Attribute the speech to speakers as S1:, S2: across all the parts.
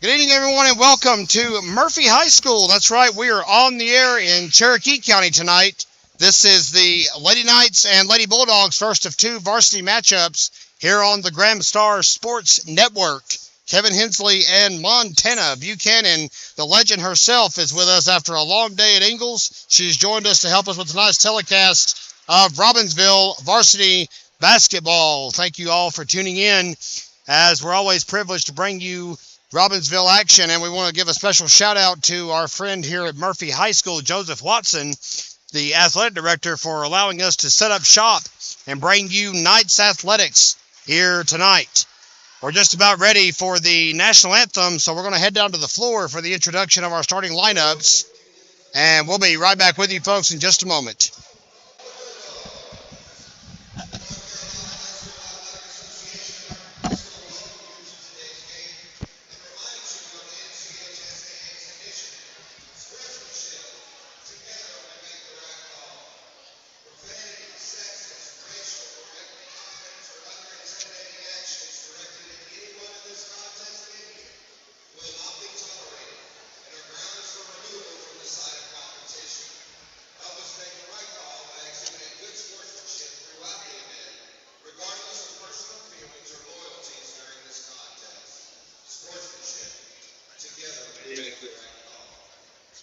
S1: Good evening, everyone, and welcome to Murphy High School. That's right, we are on the air in Cherokee County tonight. This is the Lady Knights and Lady Bulldogs' first of two varsity matchups here on the Grand Star Sports Network. Kevin Hensley and Montana Buchanan, the legend herself, is with us after a long day at Ingalls. She's joined us to help us with tonight's telecast of Robbinsville Varsity basketball. Thank you all for tuning in, as we're always privileged to bring you Robbinsville action, and we want to give a special shout out to our friend here at Murphy High School, Joseph Watson, the athletic director, for allowing us to set up shop and bring you Knights athletics here tonight. We're just about ready for the national anthem, so we're going to head down to the floor for the introduction of our starting lineups, and we'll be right back with you folks in just a moment.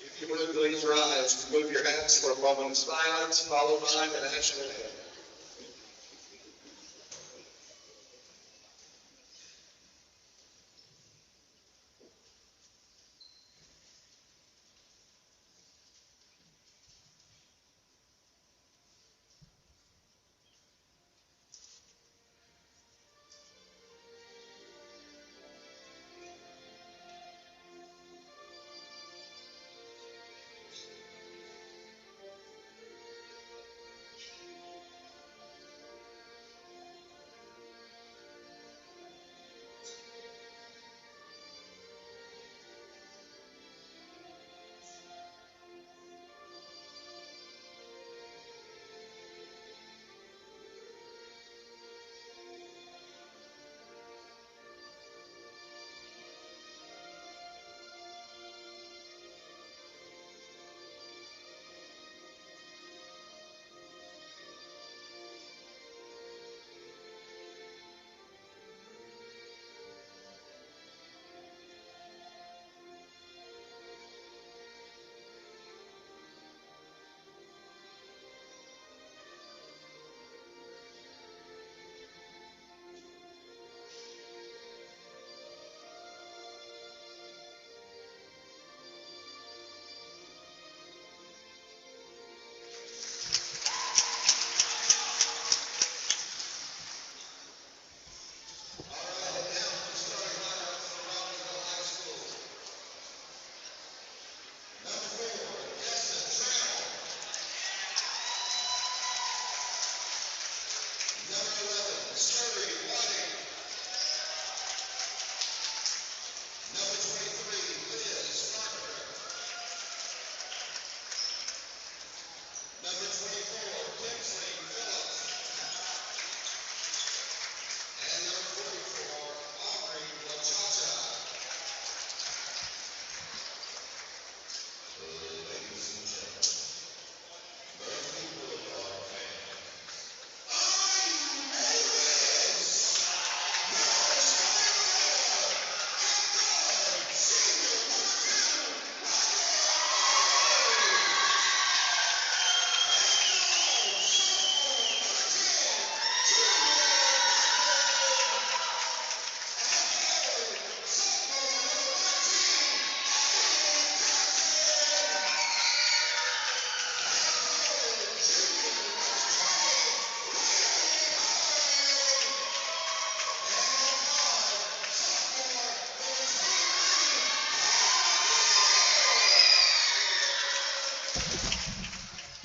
S2: If you would please rise, move your hands for a moment of silence, followed by the national anthem.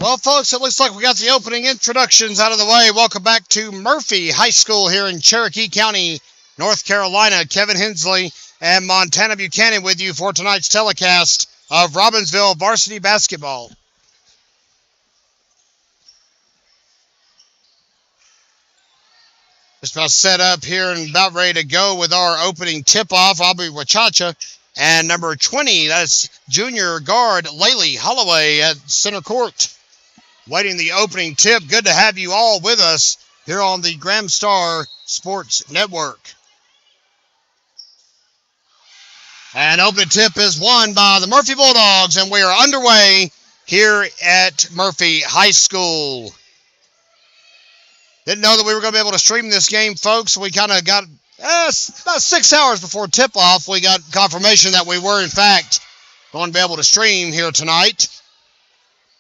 S1: Well, folks, it looks like we got the opening introductions out of the way. Welcome back to Murphy High School here in Cherokee County, North Carolina. Kevin Hensley and Montana Buchanan with you for tonight's telecast of Robbinsville varsity basketball. Just about set up here and about ready to go with our opening tip-off. I'll be Wachacha And number 20, that's junior guard Laylee Holloway at center court. Waiting the opening tip. Good to have you all with us here on the Graham Star Sports Network. And opening tip is won by the Murphy Bulldogs, and we are underway here at Murphy High School. Didn't know that we were going to be able to stream this game, folks. We kind of got about 6 hours before tip-off. We got confirmation that we were, in fact, going to be able to stream here tonight.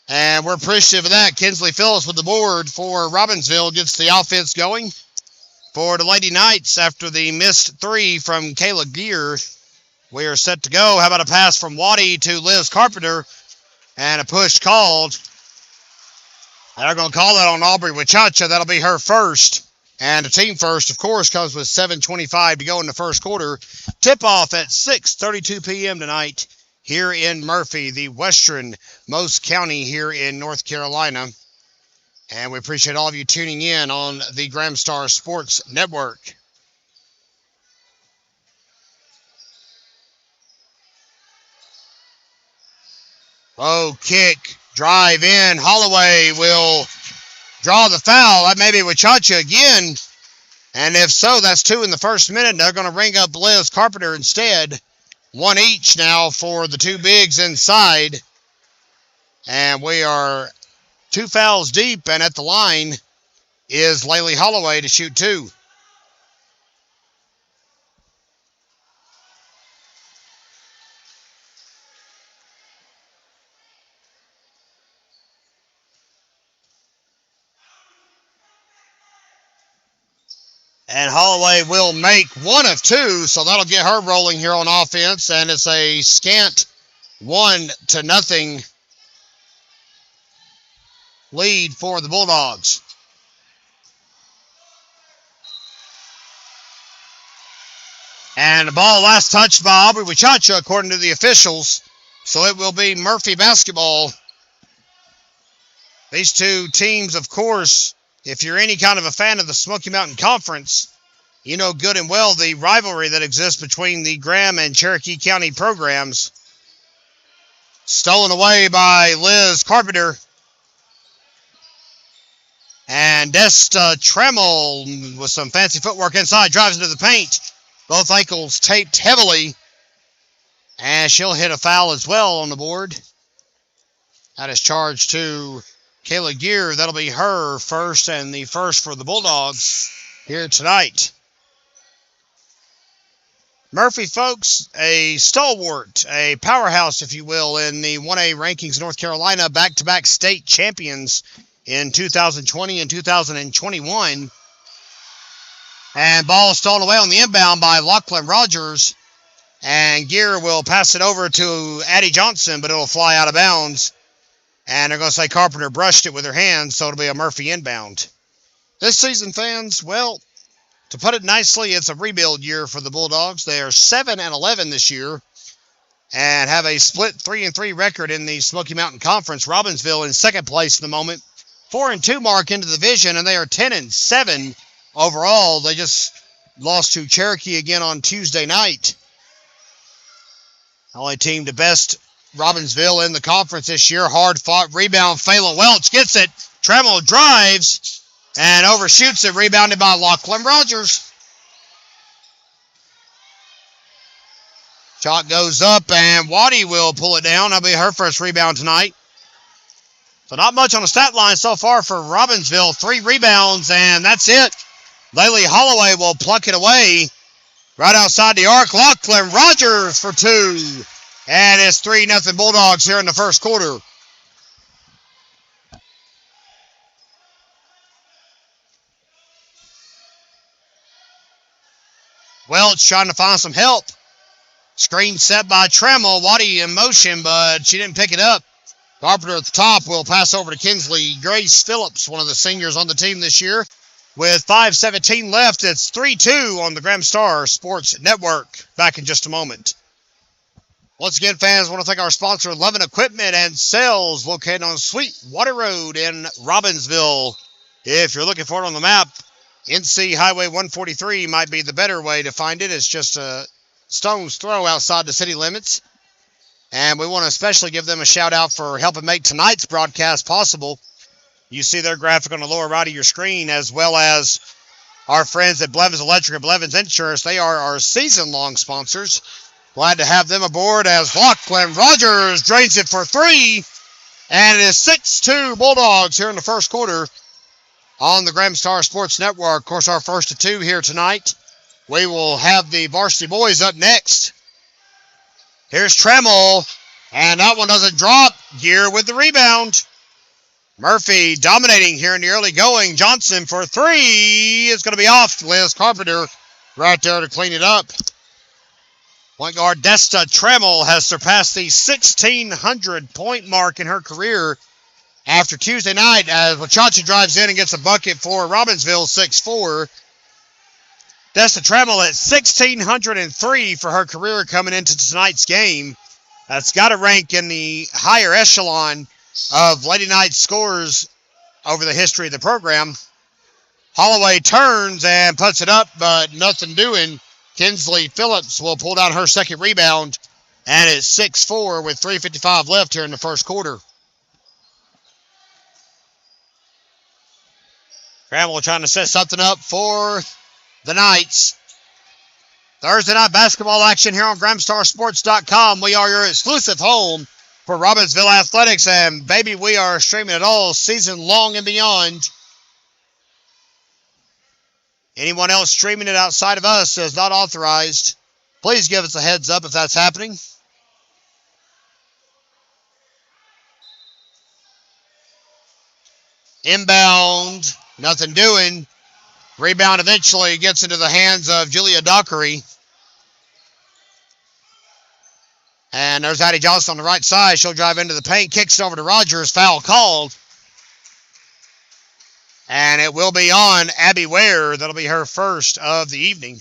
S1: And we're appreciative of that. Kinsley Phillips with the board for Robbinsville gets the offense going for the Lady Knights after the missed three from Kayla Gear. We are set to go. How about a pass from Waddy to Liz Carpenter and a push called. They're going to call that on Aubrey Wachacha. That'll be her first. And the team first, of course, comes with 7:25 to go in the first quarter. Tip-off at 6:32 p.m. tonight here in Murphy, the westernmost county here in North Carolina. And we appreciate all of you tuning in on the Graham Star Sports Network. Low kick, drive in. Holloway will draw the foul. That may be Wachacha again. And if so, that's two in the first minute. They're going to ring up Liz Carpenter instead. One each now for the two bigs inside. And we are 2 fouls deep, and at the line is Laylee Holloway to shoot two. And Holloway will make one of two, so that'll get her rolling here on offense. And it's a scant 1-0 lead for the Bulldogs. And the ball last touched by Aubrey Wachacha, according to the officials. So it will be Murphy basketball. These two teams, of course, if you're any kind of a fan of the Smoky Mountain Conference, you know good and well the rivalry that exists between the Graham and Cherokee County programs. Stolen away by Liz Carpenter. And Desta Tremmel with some fancy footwork inside drives into the paint. Both ankles taped heavily. And she'll hit a foul as well on the board. That is charged to Kayla Gear. That'll be her first and the first for the Bulldogs here tonight. Murphy, folks, a stalwart, a powerhouse, if you will, in the 1A rankings, North Carolina, back-to-back state champions in 2020 and 2021. And ball stolen away on the inbound by Lachlan Rogers. And Gear will pass it over to Addie Johnson, but it'll fly out of bounds. And they're going to say Carpenter brushed it with her hands, so it'll be a Murphy inbound. This season, fans, well, to put it nicely, it's a rebuild year for the Bulldogs. They are 7-11 this year and have a split 3-3 record in the Smoky Mountain Conference. Robbinsville in second place at the moment. 4-2 mark into the division, and they are 10-7 overall. They just lost to Cherokee again on Tuesday night. Only team to best Robbinsville in the conference this year. Hard fought rebound. Phelan Welch gets it. Tremmel drives and overshoots it. Rebounded by Lachlan Rogers. Shot goes up and Waddy will pull it down. That'll be her first rebound tonight. So not much on the stat line so far for Robbinsville. 3 rebounds and that's it. Laylee Holloway will pluck it away. Right outside the arc. Lachlan Rogers for 2. And it's 3-0 Bulldogs here in the first quarter. Welch trying to find some help. Screen set by Tremmel. Waddy in motion, but she didn't pick it up. Carpenter at the top will pass over to Kinsley Grace Phillips, one of the seniors on the team this year. With 5:17 left, it's 3-2 on the Graham Star Sports Network. Back in just a moment. Once again, fans, I want to thank our sponsor, Lovin Equipment and Sales, located on Sweetwater Road in Robbinsville. If you're looking for it on the map, NC Highway 143 might be the better way to find it. It's just a stone's throw outside the city limits. And we want to especially give them a shout out for helping make tonight's broadcast possible. You see their graphic on the lower right of your screen, as well as our friends at Blevins Electric and Blevins Insurance. They are our season-long sponsors. Glad to have them aboard as Lachlan Rogers drains it for three. And it is 6-2 Bulldogs here in the first quarter on the Graham Star Sports Network. Of course, our first of two here tonight. We will have the Varsity boys up next. Here's Trammell, and that one doesn't drop. Gear with the rebound. Murphy dominating here in the early going. Johnson for three. It's going to be off. Liz Carpenter right there to clean it up. Point guard Desta Trammell has surpassed the 1,600-point mark in her career after Tuesday night as Wachachi drives in and gets a bucket for Robbinsville 6-4. Desta Trammell at 1,603 for her career coming into tonight's game. That's got to rank in the higher echelon of Lady Knights scores over the history of the program. Holloway turns and puts it up, but nothing doing. Kinsley Phillips will pull down her second rebound, and it's 6-4 with 3:55 left here in the first quarter. Trammell trying to set something up for the Knights. Thursday night basketball action here on GrahamStarSports.com. We are your exclusive home for Robbinsville Athletics, and baby, we are streaming it all season long and beyond. Anyone else streaming it outside of us is not authorized. Please give us a heads up if that's happening. Inbound, nothing doing. Rebound eventually gets into the hands of Julia Dockery. And there's Addie Johnson on the right side. She'll drive into the paint, kicks it over to Rogers. Foul called. And it will be on Abby Ware. That'll be her first of the evening.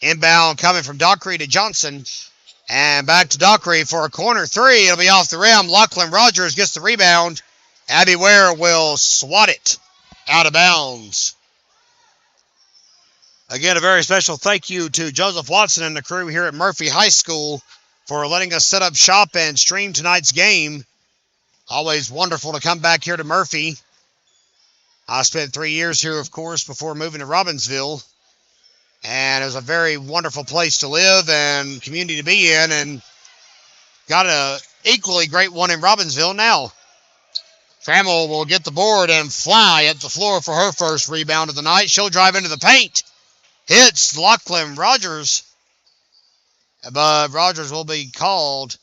S1: Inbound coming from Dockery to Johnson. And back to Dockery for a corner three. It'll be off the rim. Lachlan Rogers gets the rebound. Abby Ware will swat it out of bounds. Again, a very special thank you to Joseph Watson and the crew here at Murphy High School for letting us set up shop and stream tonight's game. Always wonderful to come back here to Murphy. I spent 3 years here, of course, before moving to Robbinsville. And it was a very wonderful place to live and community to be in. And got an equally great one in Robbinsville now. Trammell will get the board and fly at the floor for her first rebound of the night. She'll drive into the paint. Hits Lachlan Rogers. But Rogers will be called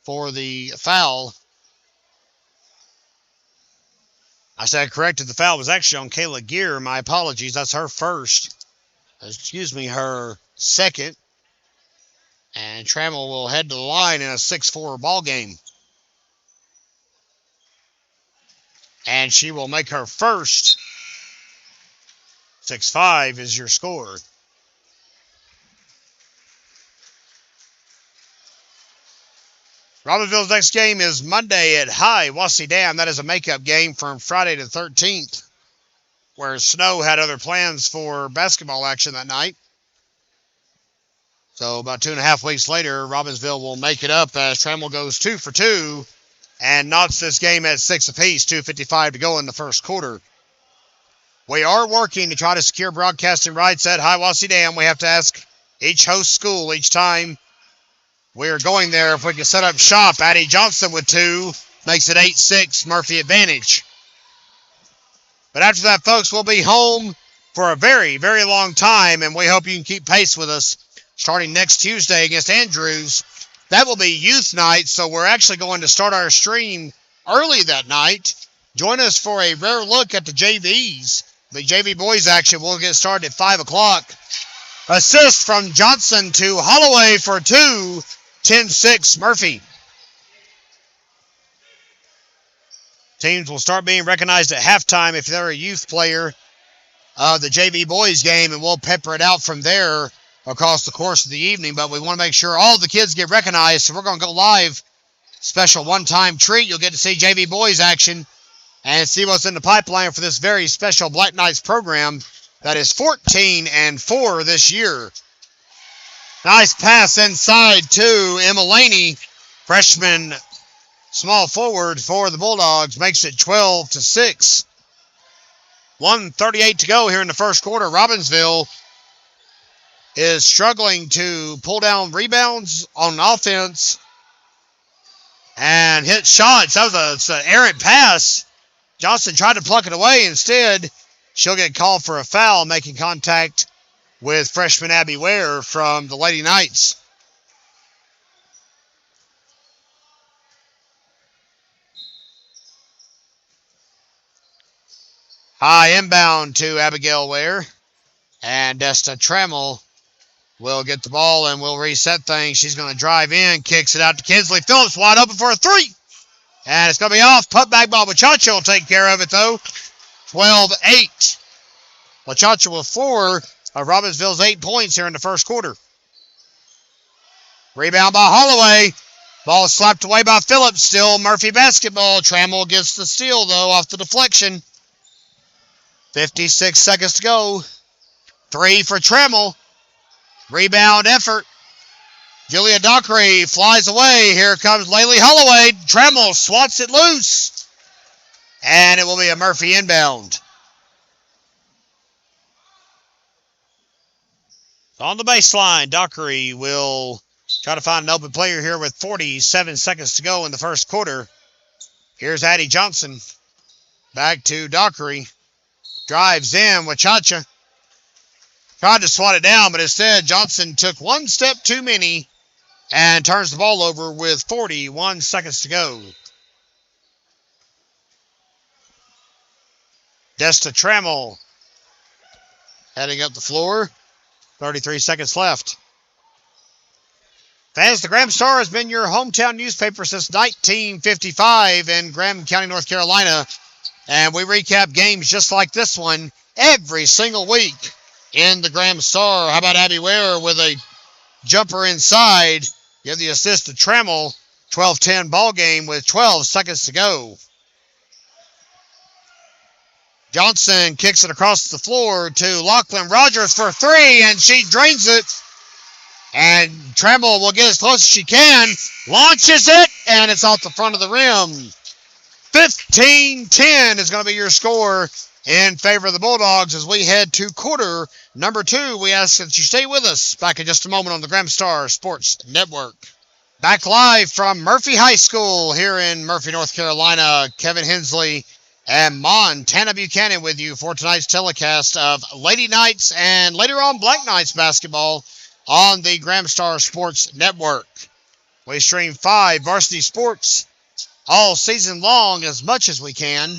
S1: for the foul. I said corrected. The foul was actually on Kayla Gear. My apologies. That's her first. Her second. And Trammell will head to the line in a 6-4 ball game. And she will make her first. 6-5 is your score. Robbinsville's next game is Monday at Hiawassee Dam. That is a makeup game from Friday the 13th, where Snow had other plans for basketball action that night. So about 2.5 weeks later, Robbinsville will make it up as Trammell goes 2 for 2 and knots this game at 6 apiece, 2:55 to go in the first quarter. We are working to try to secure broadcasting rights at Hiawassee Dam. We have to ask each host school each time we are going there if we can set up shop. Addie Johnson with 2 makes it 8-6 Murphy advantage. But after that, folks, we'll be home for a very, very long time, and we hope you can keep pace with us starting next Tuesday against Andrews. That will be youth night, so we're actually going to start our stream early that night. Join us for a rare look at the JVs. The JV boys action will get started at 5 o'clock. Assist from Johnson to Holloway for 2, 10-6 Murphy. Teams will start being recognized at halftime if they're a youth player of the JV boys game, and we'll pepper it out from there across the course of the evening. But we want to make sure all the kids get recognized, so we're going to go live special one-time treat. You'll get to see JV boys action and see what's in the pipeline for this very special Black Knights program that is 14-4 this year. Nice pass inside to Emma Laney, freshman small forward for the Bulldogs, makes it 12-6. 1:38 to go here in the first quarter. Robbinsville is struggling to pull down rebounds on offense and hit shots. That was an errant pass. Johnson tried to pluck it away. Instead, she'll get called for a foul, making contact with freshman Abby Ware from the Lady Knights. High inbound to Abigail Ware. And Desta Trammell will get the ball and will reset things. She's going to drive in, kicks it out to Kinsley Phillips, wide open for a three. And it's going to be off. Putback ball. Wachacha will take care of it, though. 12-8. Wachacha with 4 of Robbinsville's 8 points here in the first quarter. Rebound by Holloway. Ball slapped away by Phillips. Still Murphy basketball. Trammell gets the steal, though, off the deflection. 56 seconds to go. 3 for Trammell. Rebound effort. Julia Dockery flies away. Here comes Laylee Holloway. Trammell swats it loose. And it will be a Murphy inbound. On the baseline, Dockery will try to find an open player here with 47 seconds to go in the first quarter. Here's Addie Johnson. Back to Dockery. Drives in. Wachacha tried to swat it down, but instead Johnson took one step too many and turns the ball over with 41 seconds to go. Desta Trammell heading up the floor. 33 seconds left. Fans, the Graham Star has been your hometown newspaper since 1955 in Graham County, North Carolina. And we recap games just like this one every single week in the Graham Star. How about Abby Ware with a jumper inside? Give the assist to Trammell. 12-10 ball game with 12 seconds to go. Johnson kicks it across the floor to Lachlan Rogers for 3, and she drains it. And Trammell will get as close as she can. Launches it, and it's off the front of the rim. 15-10 is going to be your score in favor of the Bulldogs as we head to quarter number 2. We ask that you stay with us. Back in just a moment on the Graham Star Sports Network. Back live from Murphy High School here in Murphy, North Carolina. Kevin Hensley and Montana Buchanan with you for tonight's telecast of Lady Knights and later on Black Knights basketball on the Graham Star Sports Network. We stream 5 varsity sports all season long as much as we can.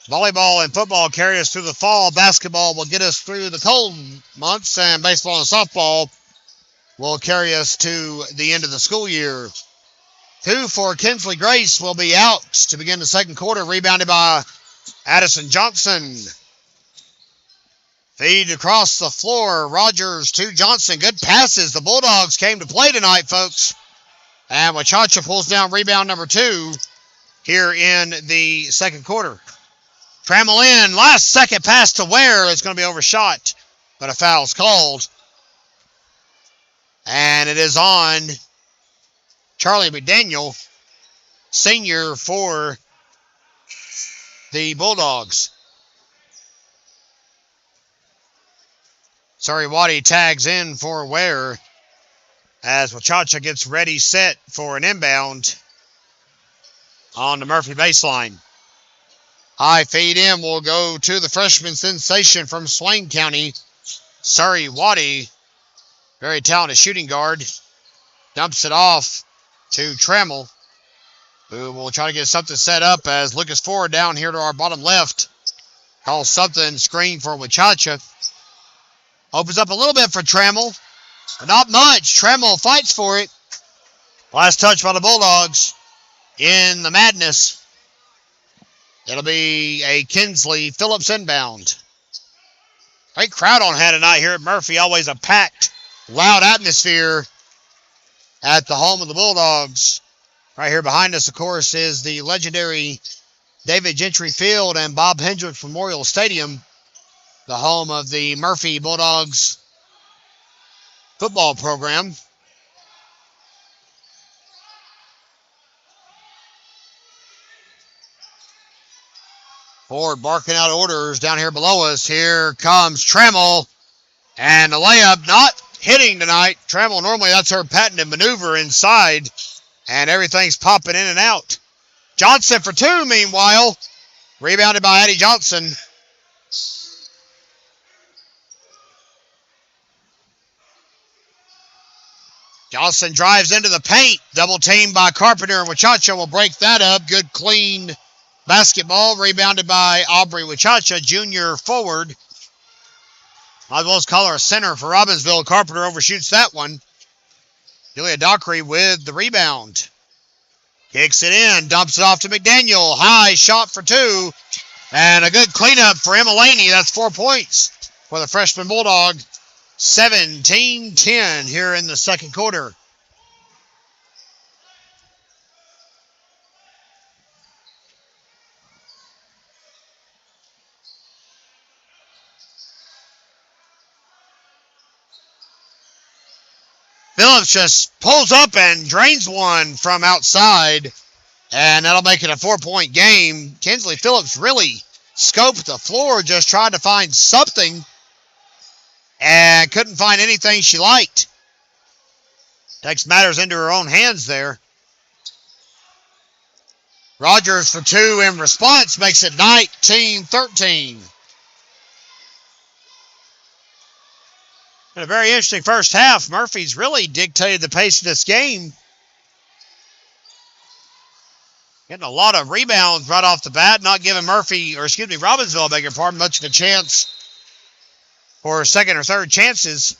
S1: Volleyball and football carry us through the fall. Basketball will get us through the cold months, and baseball and softball will carry us to the end of the school year. 2 for Kinsley Grace will be out to begin the second quarter, rebounded by Addison Johnson. Feed across the floor, Rogers to Johnson. Good passes. The Bulldogs came to play tonight, folks. And Wachacha pulls down rebound number 2 here in the second quarter. Trammell in. Last second pass to Ware is going to be overshot, but a foul's called. And it is on Charlie McDaniel, senior for the Bulldogs. Sariwadi tags in for Ware as Wachacha gets ready, set for an inbound on the Murphy baseline. High fade in will go to the freshman sensation from Swain County, Sariwadi. Very talented shooting guard. Dumps it off to Trammell, who will try to get something set up as Lucas Ford down here to our bottom left calls something, screen for Wachacha. Opens up a little bit for Trammell, but not much. Trammell fights for it. Last touch by the Bulldogs in the madness. It'll be a Kinsley Phillips inbound. Great crowd on hand tonight here at Murphy. Always a packed, loud atmosphere at the home of the Bulldogs. Right here behind us, of course, is the legendary David Gentry Field and Bob Hendricks Memorial Stadium, the home of the Murphy Bulldogs football program. Ford barking out orders down here below us. Here comes Trammell, and the layup not hitting tonight. Trammell, normally that's her patented maneuver inside, and everything's popping in and out. Johnson for two, meanwhile. Rebounded by Addie Johnson. Johnson drives into the paint. Double teamed by Carpenter, and Wachacha will break that up. Good, clean basketball. Rebounded by Aubrey Wachacha, junior forward. Might as well call her a center for Robbinsville. Carpenter overshoots that one. Julia Dockery with the rebound. Kicks it in, dumps it off to McDaniel. High shot for two. And a good cleanup for Emma Laney. That's 4 points for the freshman Bulldog. 17-10 here in the second quarter. Phillips just pulls up and drains one from outside, and that'll make it a 4-point game. Kinsley Phillips really scoped the floor, just trying to find something, and couldn't find anything she liked. Takes matters into her own hands there. Rogers for two in response, makes it 19-13. In a very interesting first half. Murphy's really dictated the pace of this game. Getting a lot of rebounds right off the bat, not giving Robbinsville, beg your pardon, much of a chance for second or third chances.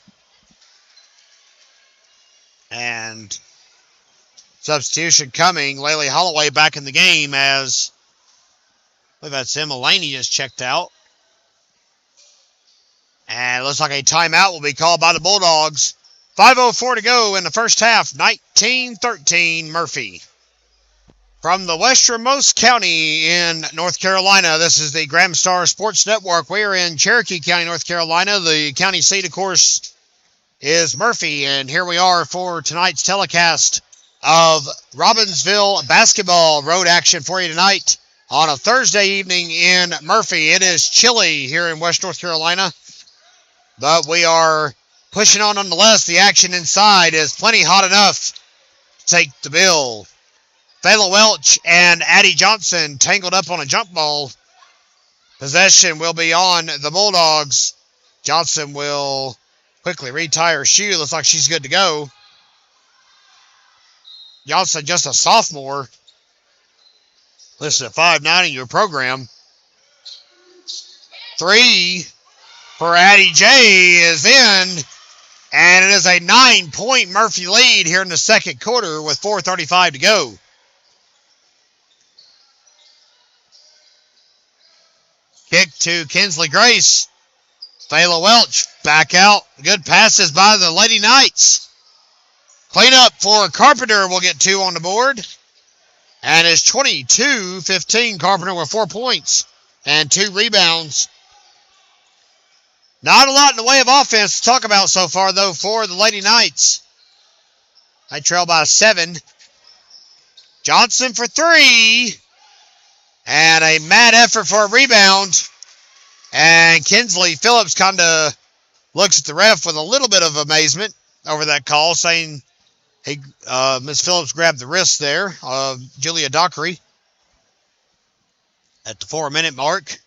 S1: And substitution coming. Laylee Holloway back in the game as I believe that's Emma Laney just checked out. And it looks like a timeout will be called by the Bulldogs. 5:04 to go in the first half. 19-13 Murphy. From the westernmost county in North Carolina, this is the Graham Star Sports Network. We are in Cherokee County, North Carolina. The county seat, of course, is Murphy. And here we are for tonight's telecast of Robbinsville basketball road action for you tonight on a Thursday evening in Murphy. It is chilly here in West North Carolina, but we are pushing on nonetheless. The action inside is plenty hot enough to take the bill. Fayla Welch and Addie Johnson tangled up on a jump ball. Possession will be on the Bulldogs. Johnson will quickly retie her shoe. Looks like she's good to go. Johnson, just a sophomore. Listed at 5'9" in your program. Three for Addie J is in. And it is a 9-point Murphy lead here in the second quarter with 4:35 to go. Kick to Kinsley Grace. Fayla Welch back out. Good passes by the Lady Knights. Cleanup for Carpenter will get two on the board. And it's 22-15. Carpenter with 4 points and 2 rebounds. Not a lot in the way of offense to talk about so far, though, for the Lady Knights. They trail by 7. Johnson for 3. And a mad effort for a rebound. And Kinsley Phillips kind of looks at the ref with a little bit of amazement over that call, saying Miss Phillips grabbed the wrist there of Julia Dockery at the 4-minute mark.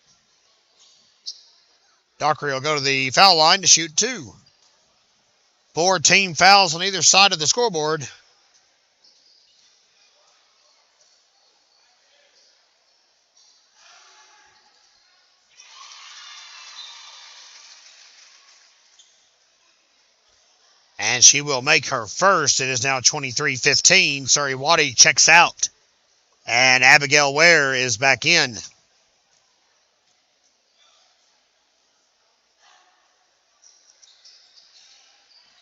S1: Dockery will go to the foul line to shoot 2. 4 team fouls on either side of the scoreboard. And she will make her first. It is now 23-15. Surrey Waddy checks out. And Abigail Ware is back in.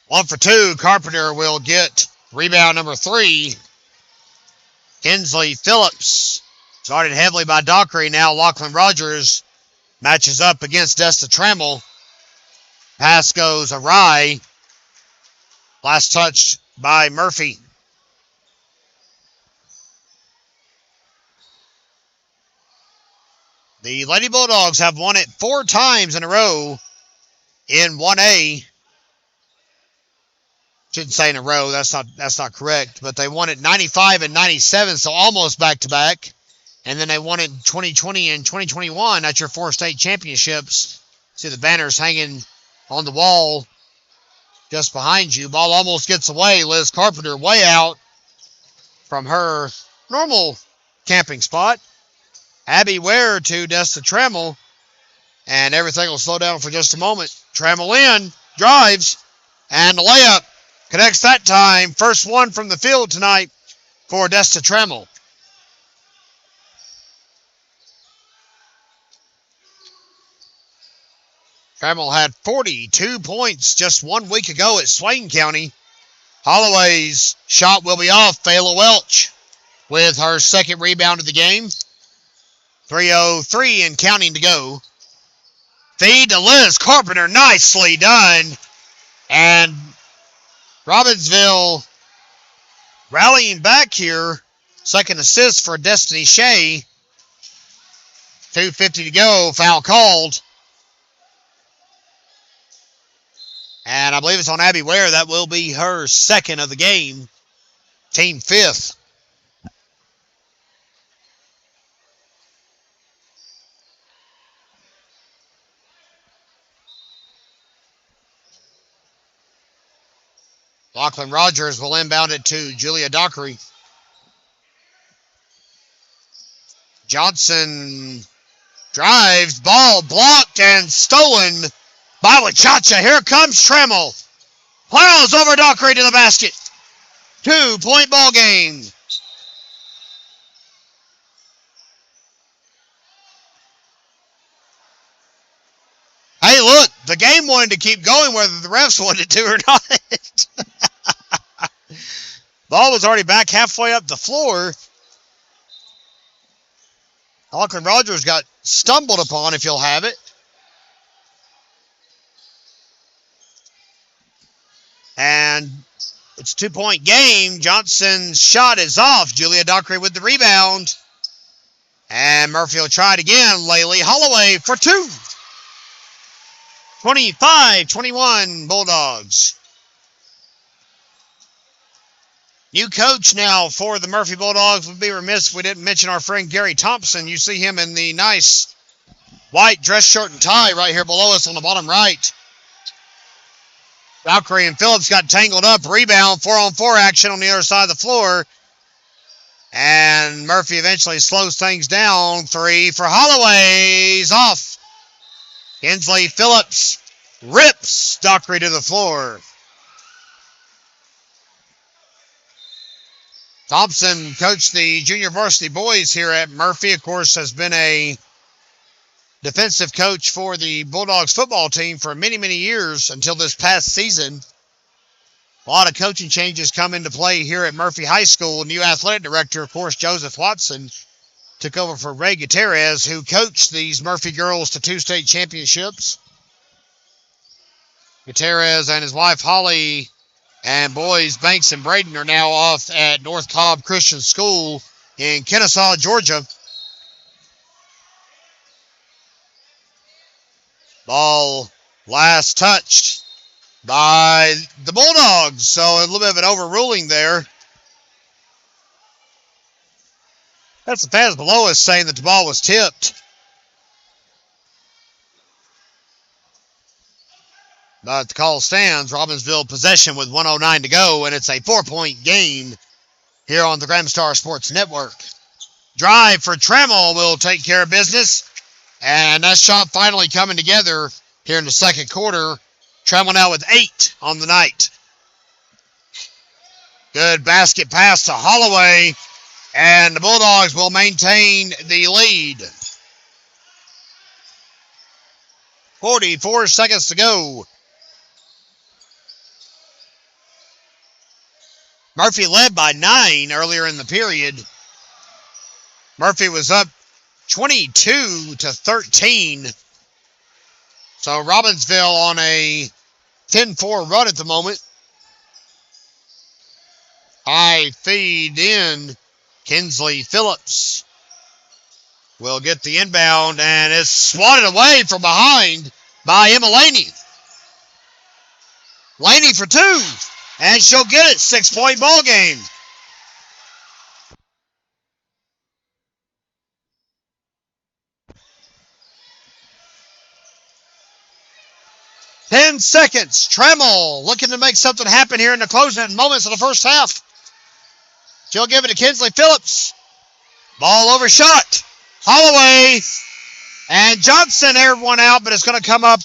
S1: One for 2. Carpenter will get rebound number 3. Kinsley Phillips, guarded heavily by Dockery. Now Lachlan Rogers matches up against Desta Trammell. Pass goes awry. Last touch by Murphy. The Lady Bulldogs have won it 4 times in a row in 1A. Shouldn't say in a row, that's not correct, but they won it 95 and 97, so almost back-to-back. And then they won it 2020 and 2021. That's your 4 state championships. See the banners hanging on the wall just behind you. Ball almost gets away. Liz Carpenter way out from her normal camping spot. Abby Ware to Desta Trammell. And everything will slow down for just a moment. Trammell in, drives, and the layup connects that time. First one from the field tonight for Desta Trammell. Trammell had 42 points just 1 week ago at Swain County. Holloway's shot will be off. Fayla Welch with her second rebound of the game. 3:03 and counting to go. Feed to Liz Carpenter. Nicely done. And Robbinsville rallying back here. Second assist for Destiny Shea. 2:50 to go. Foul called. And I believe it's on Abby Ware. That will be her second of the game. Team 5th. Lachlan Rogers will inbound it to Julia Dockery. Johnson drives, ball blocked and stolen by Wachacha. Here comes Trammell. Plows over Dockery to the basket. 2-point ball game. Hey, look, the game wanted to keep going whether the refs wanted it to or not. Ball was already back halfway up the floor. Lachlan Rogers got stumbled upon, if you'll have it. And it's a 2-point game. Johnson's shot is off. Julia Dockery with the rebound. And Murphy will try it again. Laylee Holloway for 2. 25-21 Bulldogs. New coach now for the Murphy Bulldogs. Would be remiss if we didn't mention our friend Gary Thompson. You see him in the nice white dress shirt and tie right here below us on the bottom right. Valkyrie and Phillips got tangled up. Rebound, 4-on-4 action on the other side of the floor. And Murphy eventually slows things down. 3 for Holloway's off. Kinsley Phillips rips Dockery to the floor. Thompson coached the junior varsity boys here at Murphy. Of course, has been a defensive coach for the Bulldogs football team for many, many years until this past season. A lot of coaching changes come into play here at Murphy High School. New athletic director, of course, Joseph Watson, took over for Ray Gutierrez, who coached these Murphy girls to 2 state championships. Gutierrez and his wife, Holly, and boys Banks and Braden are now off at North Cobb Christian School in Kennesaw, Georgia. Ball last touched by the Bulldogs. So a little bit of an overruling there. That's the fans below us saying that the ball was tipped. But the call stands. Robbinsville possession with 1:09 to go, and it's a 4-point game here on the Grand Star Sports Network. Drive for Trammell will take care of business. And that shot finally coming together here in the second quarter. Trammell now with 8 on the night. Good basket pass to Holloway. And the Bulldogs will maintain the lead. 44 seconds to go. Murphy led by 9 earlier in the period. Murphy was up 22-13. So Robbinsville on a 10-4 run at the moment. High feed in. Kinsley Phillips will get the inbound, and it's swatted away from behind by Emma Laney. Laney for two, and she'll get it. 6-point ball game. Ten seconds. Trammell looking to make something happen here in the closing moments of the first half. She'll give it to Kinsley Phillips. Ball overshot. Holloway and Johnson aired one out, but it's going to come up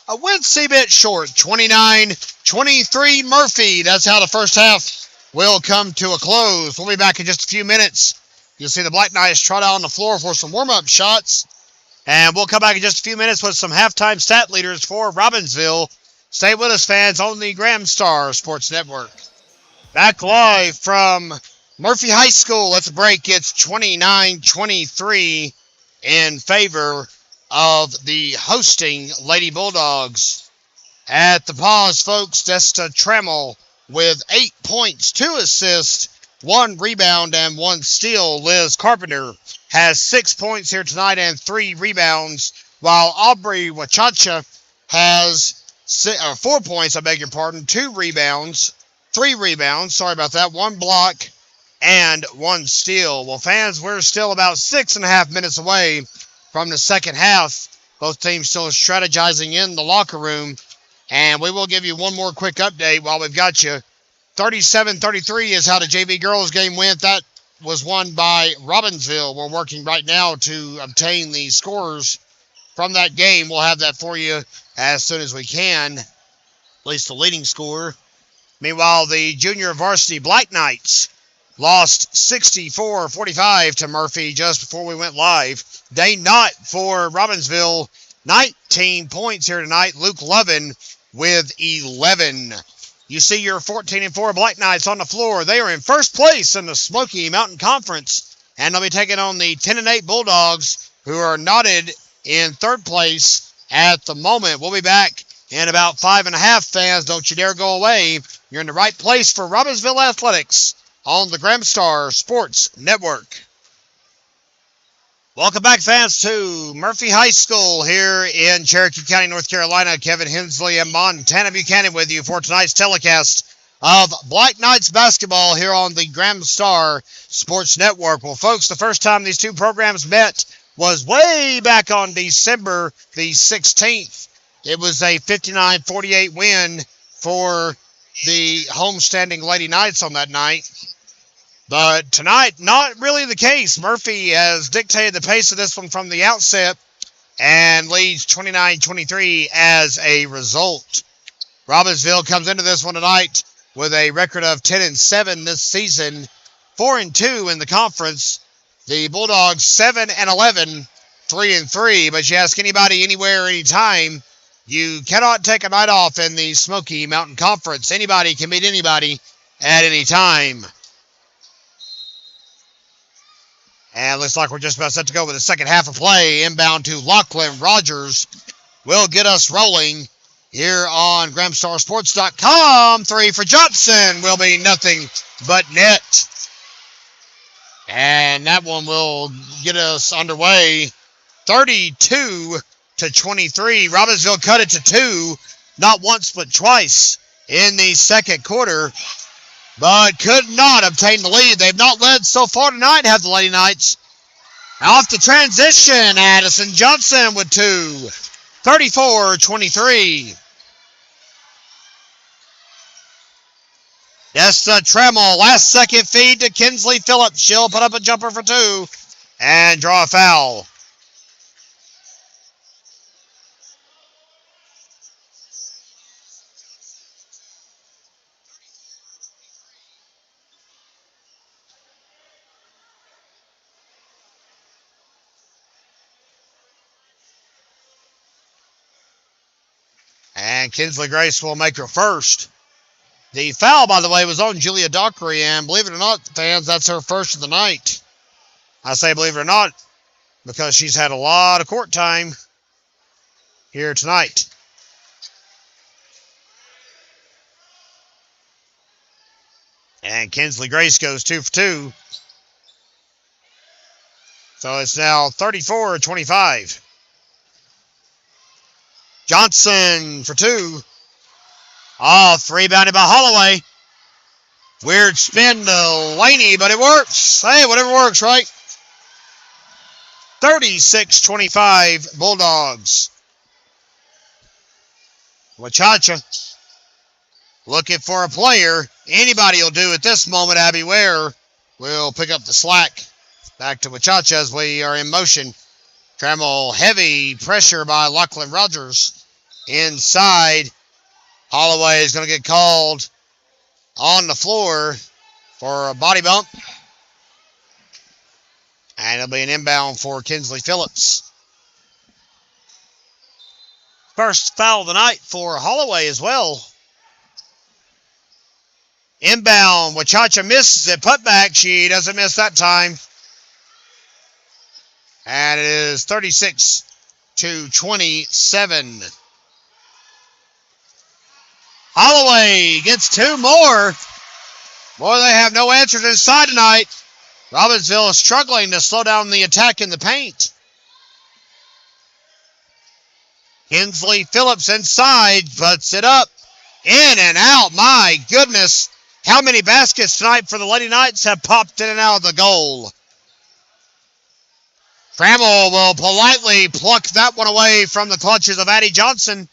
S1: a wincy bit short. 29-23 Murphy. That's how the first half will come to a close. We'll be back in just a few minutes. You'll see the Black Knights trot out on the floor for some warm-up shots. And we'll come back in just a few minutes with some halftime stat leaders for Robbinsville. Stay with us, fans, on the Graham Star Sports Network. Back live from Murphy High School. Let's break. It's 29-23 in favor of the hosting Lady Bulldogs. At the pause, folks, Desta Trammell with 8 points, 2 assists, 1 rebound, and 1 steal. Liz Carpenter has 6 points here tonight and 3 rebounds, while Aubrey Wachacha has 4 points, 2 rebounds, 3 rebounds, 1 block, and 1 steal. Well, fans, we're still about 6.5 minutes away from the second half. Both teams still strategizing in the locker room, and we will give you one more quick update while we've got you. 37-33 is how the JV girls game went. That was won by Robbinsville. We're working right now to obtain the scores from that game. We'll have that for you as soon as we can, at least the leading score. Meanwhile, the junior varsity Black Knights lost 64-45 to Murphy just before we went live. Day not for Robbinsville, 19 points here tonight. Luke Lovin with 11. You see your 14-4 Black Knights on the floor. They are in first place in the Smoky Mountain Conference, and they'll be taking on the 10-8 Bulldogs, who are knotted in third place at the moment. We'll be back in about 5.5, fans. Don't you dare go away. You're in the right place for Robbinsville Athletics on the Graham Star Sports Network. Welcome back, fans, to Murphy High School here in Cherokee County, North Carolina. Kevin Hensley and Montana Buchanan with you for tonight's telecast of Black Knights basketball here on the Graham Star Sports Network. Well, folks, the first time these two programs met was way back on December the 16th. It was a 59-48 win for the homestanding Lady Knights on that night. But tonight, not really the case. Murphy has dictated the pace of this one from the outset and leads 29-23 as a result. Robbinsville comes into this one tonight with a record of 10-7 this season, 4-2 in the conference. The Bulldogs 7-11, 3-3. But you ask anybody, anywhere, anytime, you cannot take a night off in the Smoky Mountain Conference. Anybody can beat anybody at any time. And looks like we're just about set to go with the second half of play. Inbound to Lachlan Rogers will get us rolling here on GrahamStarSports.com. 3 for Johnson will be nothing but net. And that one will get us underway. 32-23. Robbinsville cut it to 2, not once but twice in the second quarter, but could not obtain the lead. They've not led so far tonight, have the Lady Knights. Off the transition, Addison Johnson with 2. 34-23. Desta Trammell, last second feed to Kinsley Phillips. She'll put up a jumper for 2 and draw a foul. And Kinsley Grace will make her first. The foul, by the way, was on Julia Dockery, and believe it or not, fans, that's her first of the night. I say believe it or not, because she's had a lot of court time here tonight. And Kinsley Grace goes 2 for 2. So it's now 34-25. Johnson for 2. Off, rebounded by Holloway. Weird spin to Laney, but it works. Hey, whatever works, right? 36-25 Bulldogs. Wachacha looking for a player. Anybody will do at this moment. Abby Ware will pick up the slack. Back to Wachacha as we are in motion. Trammell, heavy pressure by Lachlan Rogers. Inside, Holloway is going to get called on the floor for a body bump. And it'll be an inbound for Kinsley Phillips. First foul of the night for Holloway as well. Inbound, Wachacha misses it. Putback, she doesn't miss that time. And it is 36-27. Holloway gets 2 more. Boy, they have no answers inside tonight. Robbinsville is struggling to slow down the attack in the paint. Kinsley Phillips inside, puts it up, in and out. My goodness, how many baskets tonight for the Lady Knights have popped in and out of the goal. Trammell will politely pluck that one away from the clutches of Addie Johnson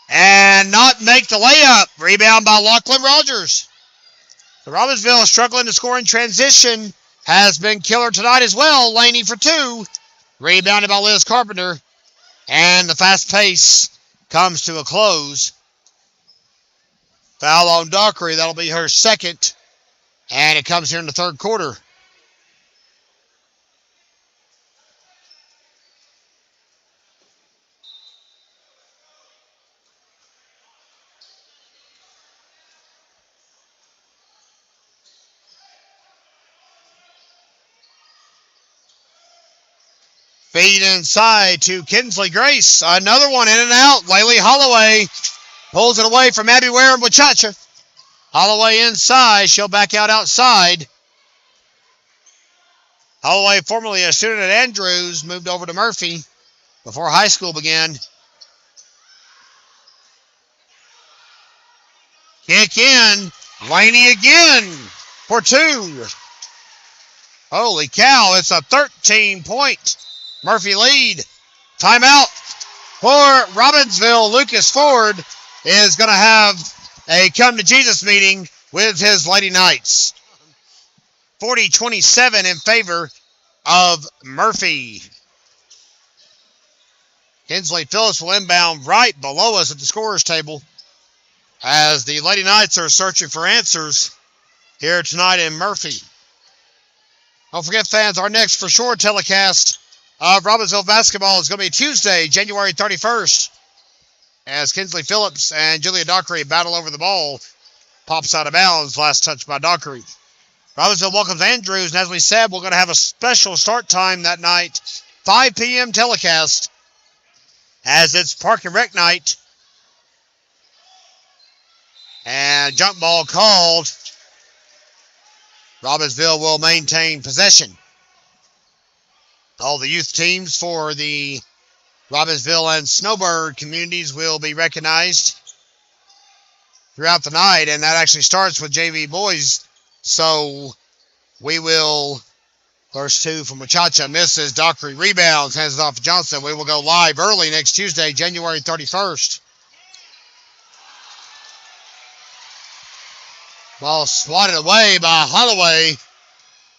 S1: and not make the layup. Rebound by Lachlan Rogers. So Robbinsville is struggling to score in transition. Has been killer tonight as well. Laney for 2. Rebounded by Liz Carpenter. And the fast pace comes to a close. Foul on Dockery. That'll be her second. And it comes here in the third quarter. Feed inside to Kinsley Grace. Another one in and out. Laylee Holloway pulls it away from Abby Ware and Wachacha. Holloway inside. She'll back out outside. Holloway, formerly a student at Andrews, moved over to Murphy before high school began. Kick in. Laney again for 2. Holy cow, it's a 13-point Murphy lead. Timeout for Robbinsville. Lucas Ford is going to have a come-to-Jesus meeting with his Lady Knights. 40-27 in favor of Murphy. Kinsley Phillips will inbound right below us at the scorer's table as the Lady Knights are searching for answers here tonight in Murphy. Don't forget, fans, our next for sure telecast of Robbinsville basketball is going to be Tuesday, January 31st, as Kinsley Phillips and Julia Dockery battle over the ball. Pops out of bounds, last touch by Dockery. Robbinsville welcomes Andrews, and as we said, we're going to have a special start time that night, 5 p.m. telecast, as it's Park and Rec night. And jump ball called. Robbinsville will maintain possession. All the youth teams for the Robbinsville and Snowbird communities will be recognized throughout the night, and that actually starts with JV boys. So we will, first 2 from Wachacha, misses. Dockery rebounds, hands it off to Johnson. We will go live early next Tuesday, January 31st. Ball swatted away by Holloway.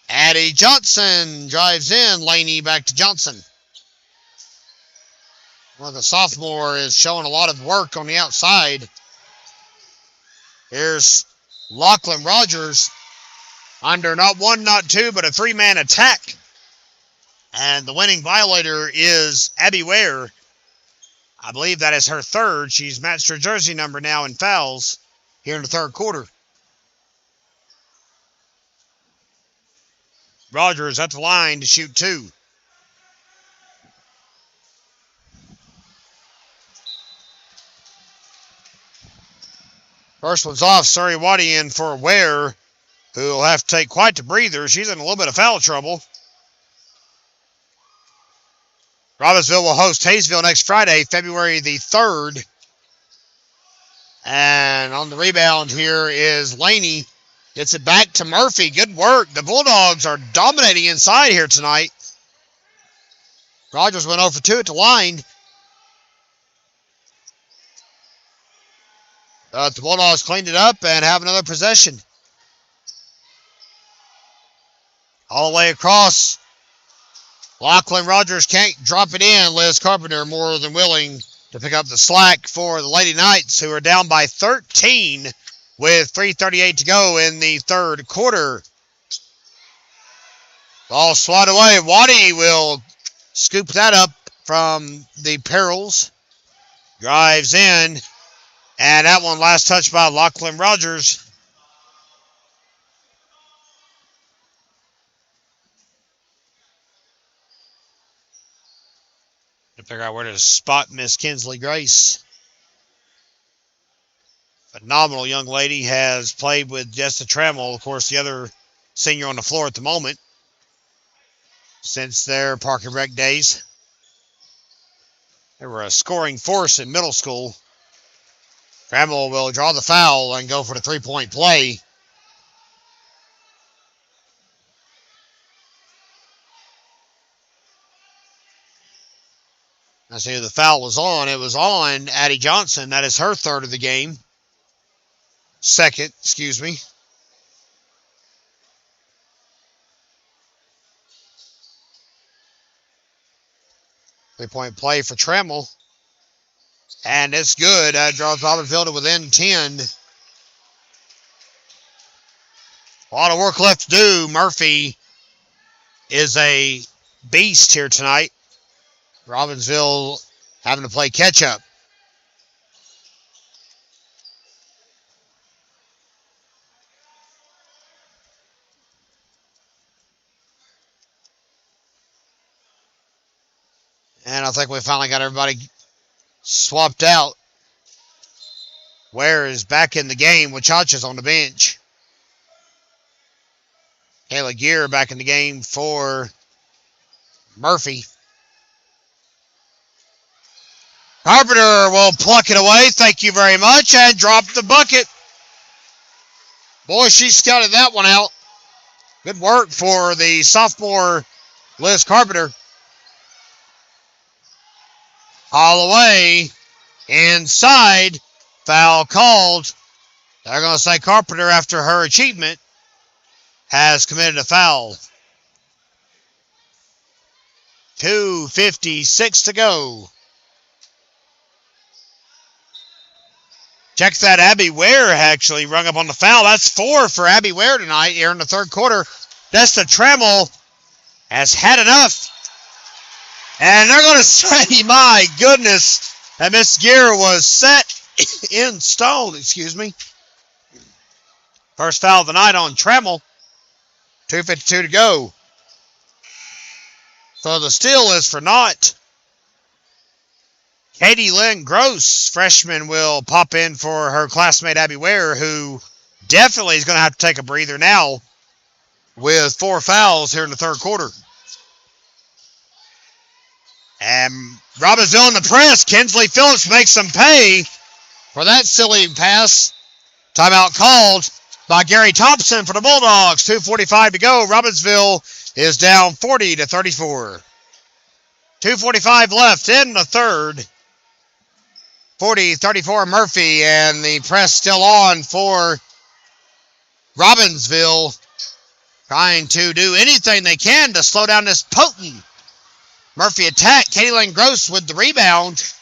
S1: Addie Johnson drives in. Laney back to Johnson. Well, the sophomore is showing a lot of work on the outside. Here's Lachlan Rogers under not 1, not 2, but a 3-man attack. And the winning violator is Abby Ware. I believe that is her 3rd. She's matched her jersey number now in fouls here in the third quarter. Rogers at the line to shoot 2. First one's off. Suriwadi in for Ware, who will have to take quite the breather. She's in a little bit of foul trouble. Robbinsville will host Hayesville next Friday, February the 3rd. And on the rebound here is Laney. Gets it back to Murphy. Good work. The Bulldogs are dominating inside here tonight. Rogers went 0 for 2 at the line. The Bulldogs cleaned it up and have another possession. All the way across. Lachlan Rogers can't drop it in. Liz Carpenter more than willing to pick up the slack for the Lady Knights, who are down by 13 with 3:38 to go in the third quarter. Ball swatted away. Waddy will scoop that up from the Perils. Drives in. And that one last touch by Lachlan Rogers. To figure out where to spot Miss Kinsley Grace. Phenomenal young lady, has played with Jessica Trammell, of course, the other senior on the floor at the moment, since their Park and Rec days. They were a scoring force in middle school. Trammell will draw the foul and go for the three-point play. I see who the foul was on. It was on Addie Johnson. That is her third of the game. Second, excuse me. Three-point play for Trammell. And it's good. That draws Robbinsville to within 10. A lot of work left to do. Murphy is a beast here tonight. Robbinsville having to play catch-up. And I think we finally got everybody swapped out. Ware is back in the game. Wachacha's on the bench. Kayla Gear back in the game for Murphy. Carpenter will pluck it away. Thank you very much. And drop the bucket. Boy, she scouted that one out. Good work for the sophomore Liz Carpenter. All the way inside. Foul called. They're going to say Carpenter, after her achievement, has committed a foul. 2:56 to go. Check that. Abby Ware actually rung up on the foul. That's 4 for Abby Ware tonight here in the third quarter. Desta Trammell has had enough. And they're going to say, my goodness, that Miss Gear was set in stone, excuse me. First foul of the night on Trammell. 2:52 to go. So the steal is for naught. Katie Lynn Gross, freshman, will pop in for her classmate Abby Ware, who definitely is going to have to take a breather now with 4 fouls here in the third quarter. And Robbinsville in the press. Kinsley Phillips makes them pay for that silly pass. Timeout called by Gary Thompson for the Bulldogs. 2:45 to go. Robbinsville is down 40-34. 2:45 left in the third. 40-34 Murphy, and the press still on for Robbinsville, trying to do anything they can to slow down this potent Murphy attack. Katie Lynn Gross with the rebound.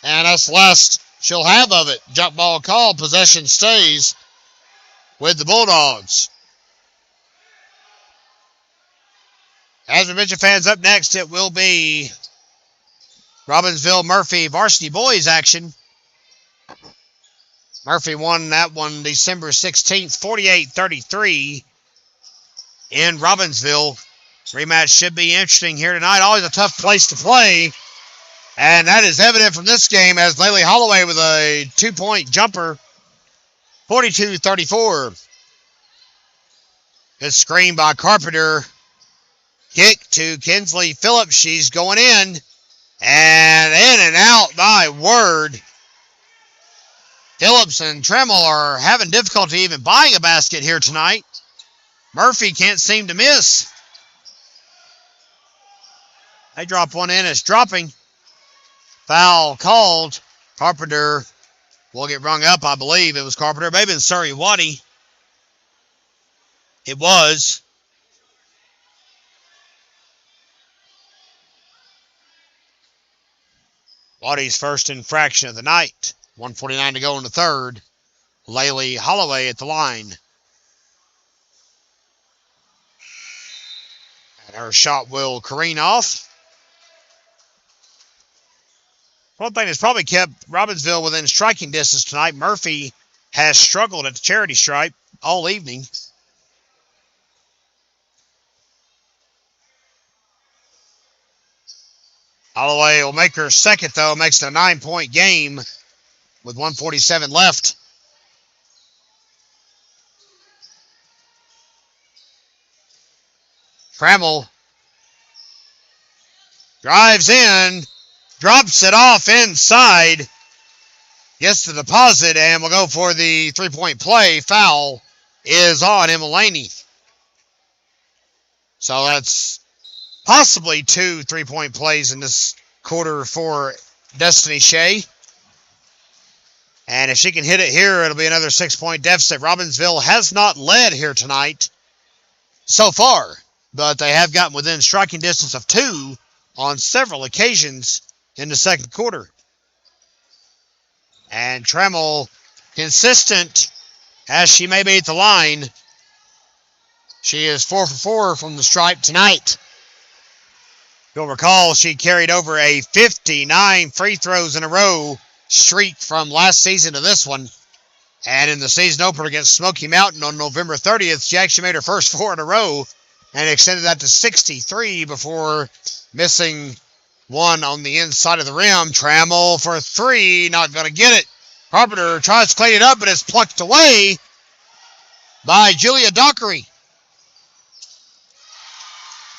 S1: And that's the last she'll have of it. Jump ball call. Possession stays with the Bulldogs. As we mentioned, fans, up next it will be Robbinsville Murphy Varsity Boys action. Murphy won that one December 16th, 48-33. in Robbinsville. Rematch should be interesting here tonight. Always a tough place to play. And that is evident from this game as Laylee Holloway with a 2-point jumper. 42-34. Good screen by Carpenter. Kick to Kinsley Phillips. She's going in. And in and out, my word. Phillips and Tremmel are having difficulty even buying a basket here tonight. Murphy can't seem to miss. They drop one in. It's dropping. Foul called. Carpenter will get rung up, I believe. It was Carpenter. Maybe it's Surrey Waddy. It was. Waddy's first infraction of the night. 1:49 to go in the third. Laylee Holloway at the line. And her shot will careen off. One thing that's probably kept Robbinsville within striking distance tonight, Murphy has struggled at the charity stripe all evening. Holloway will make her second, though. Makes it a 9-point game with 1:47 left. Trammell drives in, drops it off inside, gets the deposit, and will go for the 3-point play. Foul is on Emma Laney. So that's possibly 2 3-point plays in this quarter for Destiny Shea. And if she can hit it here, it'll be another 6-point deficit. Robbinsville has not led here tonight so far, but they have gotten within striking distance of 2 on several occasions in the second quarter. And Tremmel, consistent as she may be at the line, she is 4 for 4 from the stripe tonight. You'll recall she carried over a 59 free throws in a row streak from last season to this one. And in the season opener against Smoky Mountain on November 30th, she actually made her first 4 in a row and extended that to 63 before missing one on the inside of the rim. Trammell for 3, not going to get it. Carpenter tries to clean it up, but it's plucked away by Julia Dockery.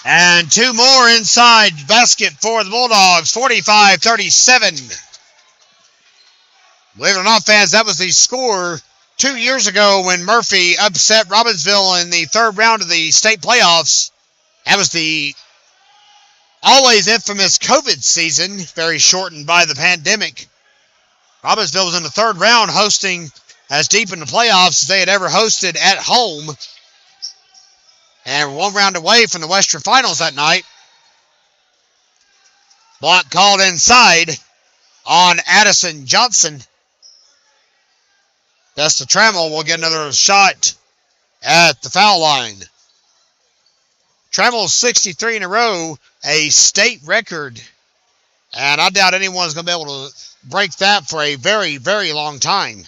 S1: And 2 more inside basket for the Bulldogs, 45-37. Believe it or not, fans, that was the score 2 years ago when Murphy upset Robbinsville in the third round of the state playoffs. That was the always infamous COVID season, very shortened by the pandemic. Robbinsville was in the third round hosting as deep in the playoffs as they had ever hosted at home. And 1 round away from the Western Finals that night. Block called inside on Addison Johnson. Desta Trammell will get another shot at the foul line. Trammell's 63 in a row, a state record. And I doubt anyone's going to be able to break that for a very, very long time.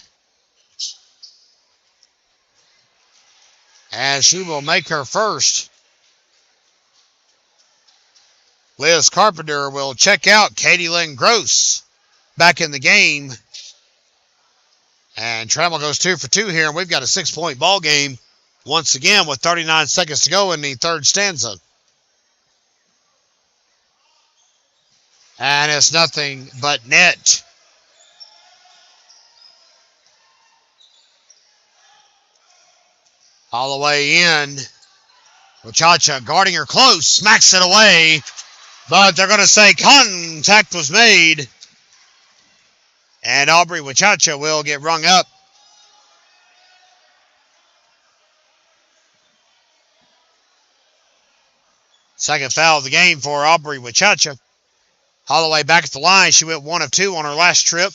S1: And she will make her first. Liz Carpenter will check out. Katie Lynn Gross back in the game. And Trammell goes 2 for 2 here, and we've got a 6-point ball game once again with 39 seconds to go in the third stanza. And it's nothing but net. All the way in. Wachacha guarding her close, smacks it away. But they're going to say contact was made. And Aubrey Wachacha will get rung up. Second foul of the game for Aubrey Wachacha. Holloway back at the line. She went 1 of 2 on her last trip.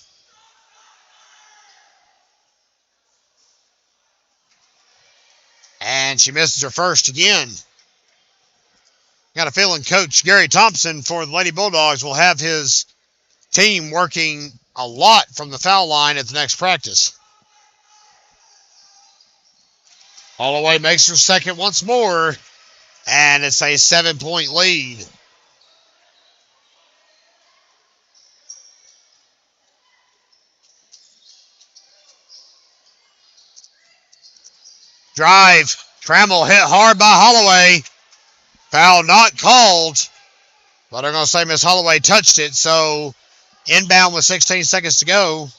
S1: And she misses her first again. Got a feeling Coach Gary Thompson for the Lady Bulldogs will have his team working a lot from the foul line at the next practice. Holloway makes her second once more. And it's a 7-point lead. Drive. Trammell hit hard by Holloway. Foul not called. But I'm going to say Miss Holloway touched it, so inbound with 16 seconds to go.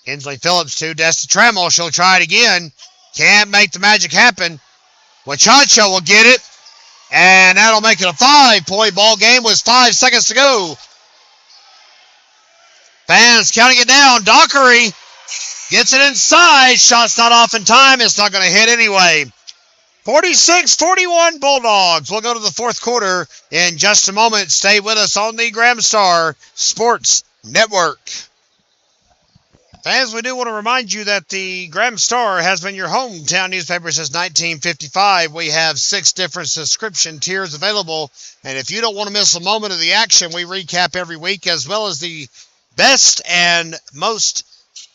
S1: Kinsley Phillips to Desta Trammell. She'll try it again. Can't make the magic happen. Wachacha will get it. And that'll make it a 5-point ball game with 5 seconds to go. Fans counting it down. Dockery gets it inside. Shot's not off in time. It's not going to hit anyway. 46-41 Bulldogs. We'll go to the fourth quarter in just a moment. Stay with us on the Graham Star Sports Network. Fans, we do want to remind you that the Graham Star has been your hometown newspaper since 1955. We have 6 different subscription tiers available. And if you don't want to miss a moment of the action, we recap every week, as well as the best and most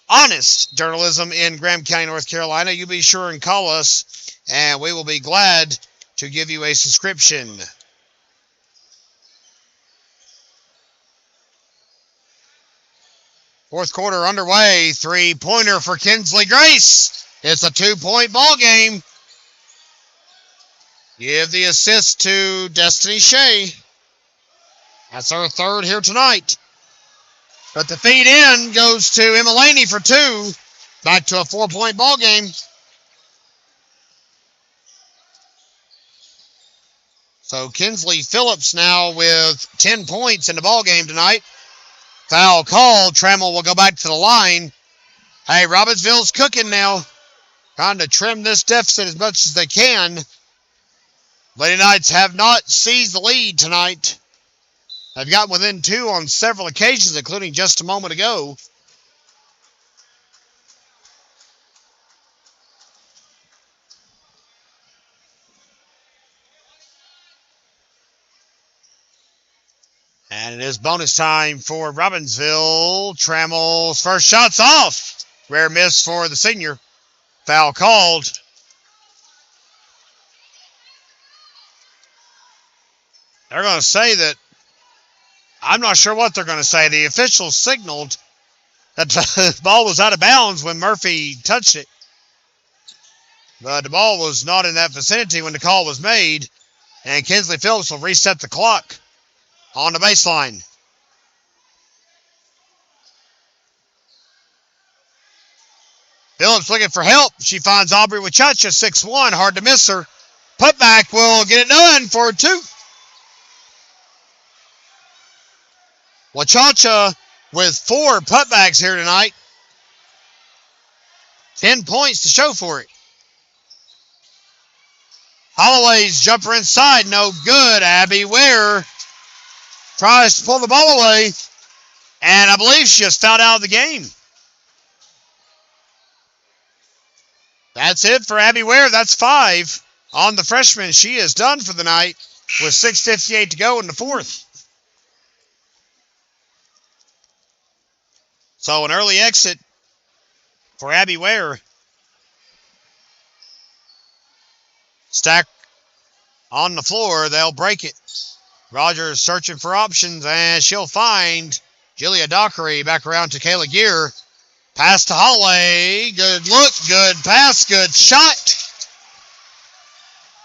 S1: honest journalism in Graham County, North Carolina. You be sure and call us, and we will be glad to give you a subscription. Fourth quarter underway. 3-pointer for Kinsley Grace. It's a 2-point ball game. Give the assist to Destiny Shea. That's our third here tonight. But the feed in goes to Emma Laney for 2. Back to a 4-point ball game. So Kinsley Phillips now with 10 points in the ball game tonight. Foul called. Trammell will go back to the line. Hey, Robbinsville's cooking now. Trying to trim this deficit as much as they can. Lady Knights have not seized the lead tonight. They've gotten within 2 on several occasions, including just a moment ago. And it is bonus time for Robbinsville. Trammell's first shot's off. Rare miss for the senior. Foul called. They're going to say that, I'm not sure what they're going to say. The officials signaled that the ball was out of bounds when Murphy touched it. But the ball was not in that vicinity when the call was made. And Kinsley Phillips will reset the clock on the baseline. Phillips looking for help. She finds Aubrey Wachacha, 6'1", hard to miss her. Putback will get it done for 2. Wachacha with 4 putbacks here tonight. 10 points to show for it. Holloway's jumper inside, no good. Abby Ware tries to pull the ball away, and I believe she just fouled out of the game. That's it for Abby Ware. That's 5 on the freshman. She is done for the night with 6:58 to go in the fourth. So an early exit for Abby Ware. Stack on the floor. They'll break it. Rogers searching for options, and she'll find Julia Dockery. Back around to Kayla Gear. Pass to Holloway. Good look, good pass, good shot.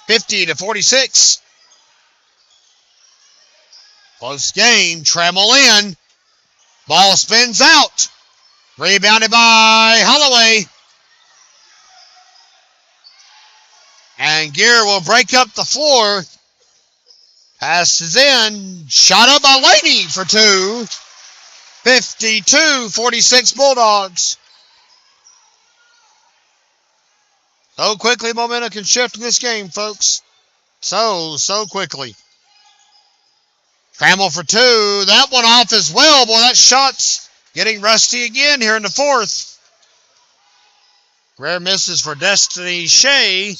S1: 50-46. Close game. Trammell in. Ball spins out. Rebounded by Holloway. And Gear will break up the floor. Passes in. Shot up by Laney for 2. 52-46 Bulldogs. So quickly momentum can shift in this game, folks. So quickly. Trammell for 2. That one off as well. Boy, that shot's getting rusty again here in the fourth. Rare misses for Destiny Shea.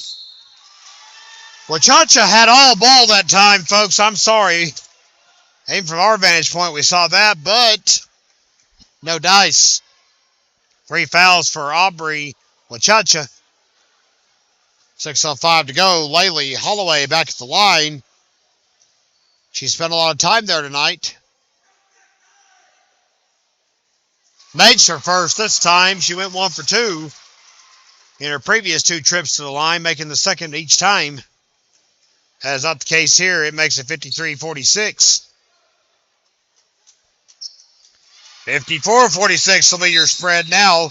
S1: Wachacha had all ball that time, folks. I'm sorry. Even from our vantage point, we saw that, but no dice. 3 fouls for Aubrey Wachacha. 6:05 to go. Laylee Holloway back at the line. She spent a lot of time there tonight. Makes her first this time. She went 1 for 2 in her previous 2 trips to the line, making the second each time. As not the case here, it makes it 53-46. 54-46 will be your spread now.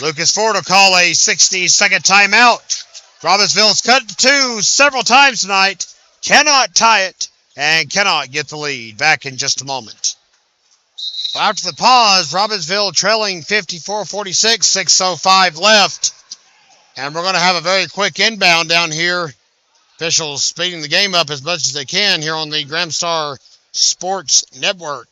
S1: Lucas Ford will call a 60-second timeout. Robbinsville's cut to 2 several times tonight. Cannot tie it and cannot get the lead. Back in just a moment. After the pause, Robbinsville trailing 54-46, 6:05 left. And we're going to have a very quick inbound down here. Officials speeding the game up as much as they can here on the Gramstar Sports Network.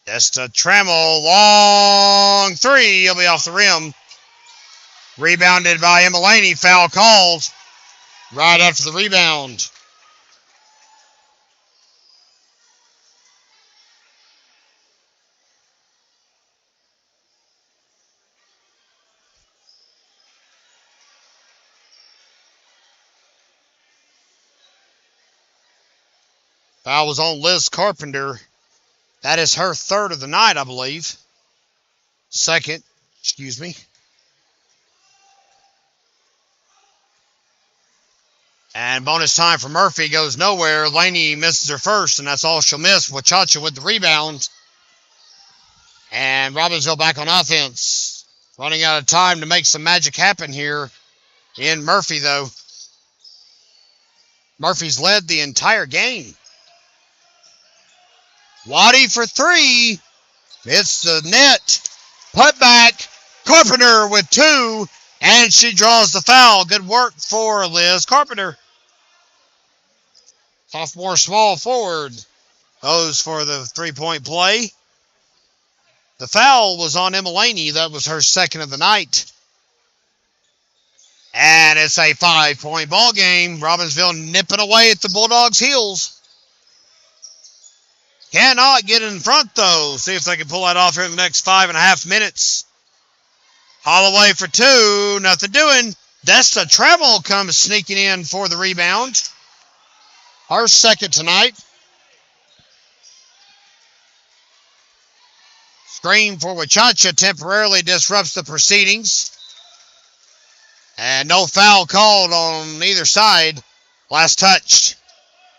S1: Just a Trammell, long 3. He'll be off the rim. Rebounded by Emma Laney. Foul called right after the rebound. Foul was on Liz Carpenter. That is her 3rd of the night, I believe. 2nd, excuse me. And bonus time for Murphy goes nowhere. Laney misses her first, and that's all she'll miss. Wachacha with the rebound. And Robbinsville back on offense. Running out of time to make some magic happen here in Murphy, though. Murphy's led the entire game. Waddy for 3. It's the net. Put back. Carpenter with 2. And she draws the foul. Good work for Liz Carpenter. Sophomore small forward goes for the 3-point play. The foul was on Emma Laney. That was her 2nd of the night. And it's a 5-point ball game. Robbinsville nipping away at the Bulldogs' heels. Cannot get in front, though. See if they can pull that off here in the next 5.5 minutes. Holloway for 2. Nothing doing. Desta Trammell comes sneaking in for the rebound. Our 2nd tonight. Screen for Wachacha temporarily disrupts the proceedings. And no foul called on either side. Last touch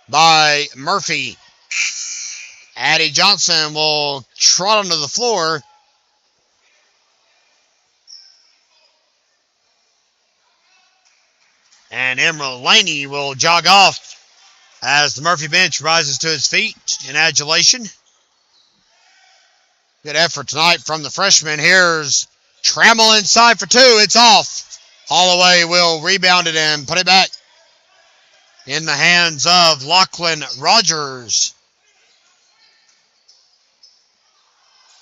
S1: by Murphy. Addie Johnson will trot onto the floor. And Emerald Laney will jog off as the Murphy bench rises to its feet in adulation. Good effort tonight from the freshman. Here's Trammell inside for 2. It's off. Holloway will rebound it and put it back in the hands of Lachlan Rogers.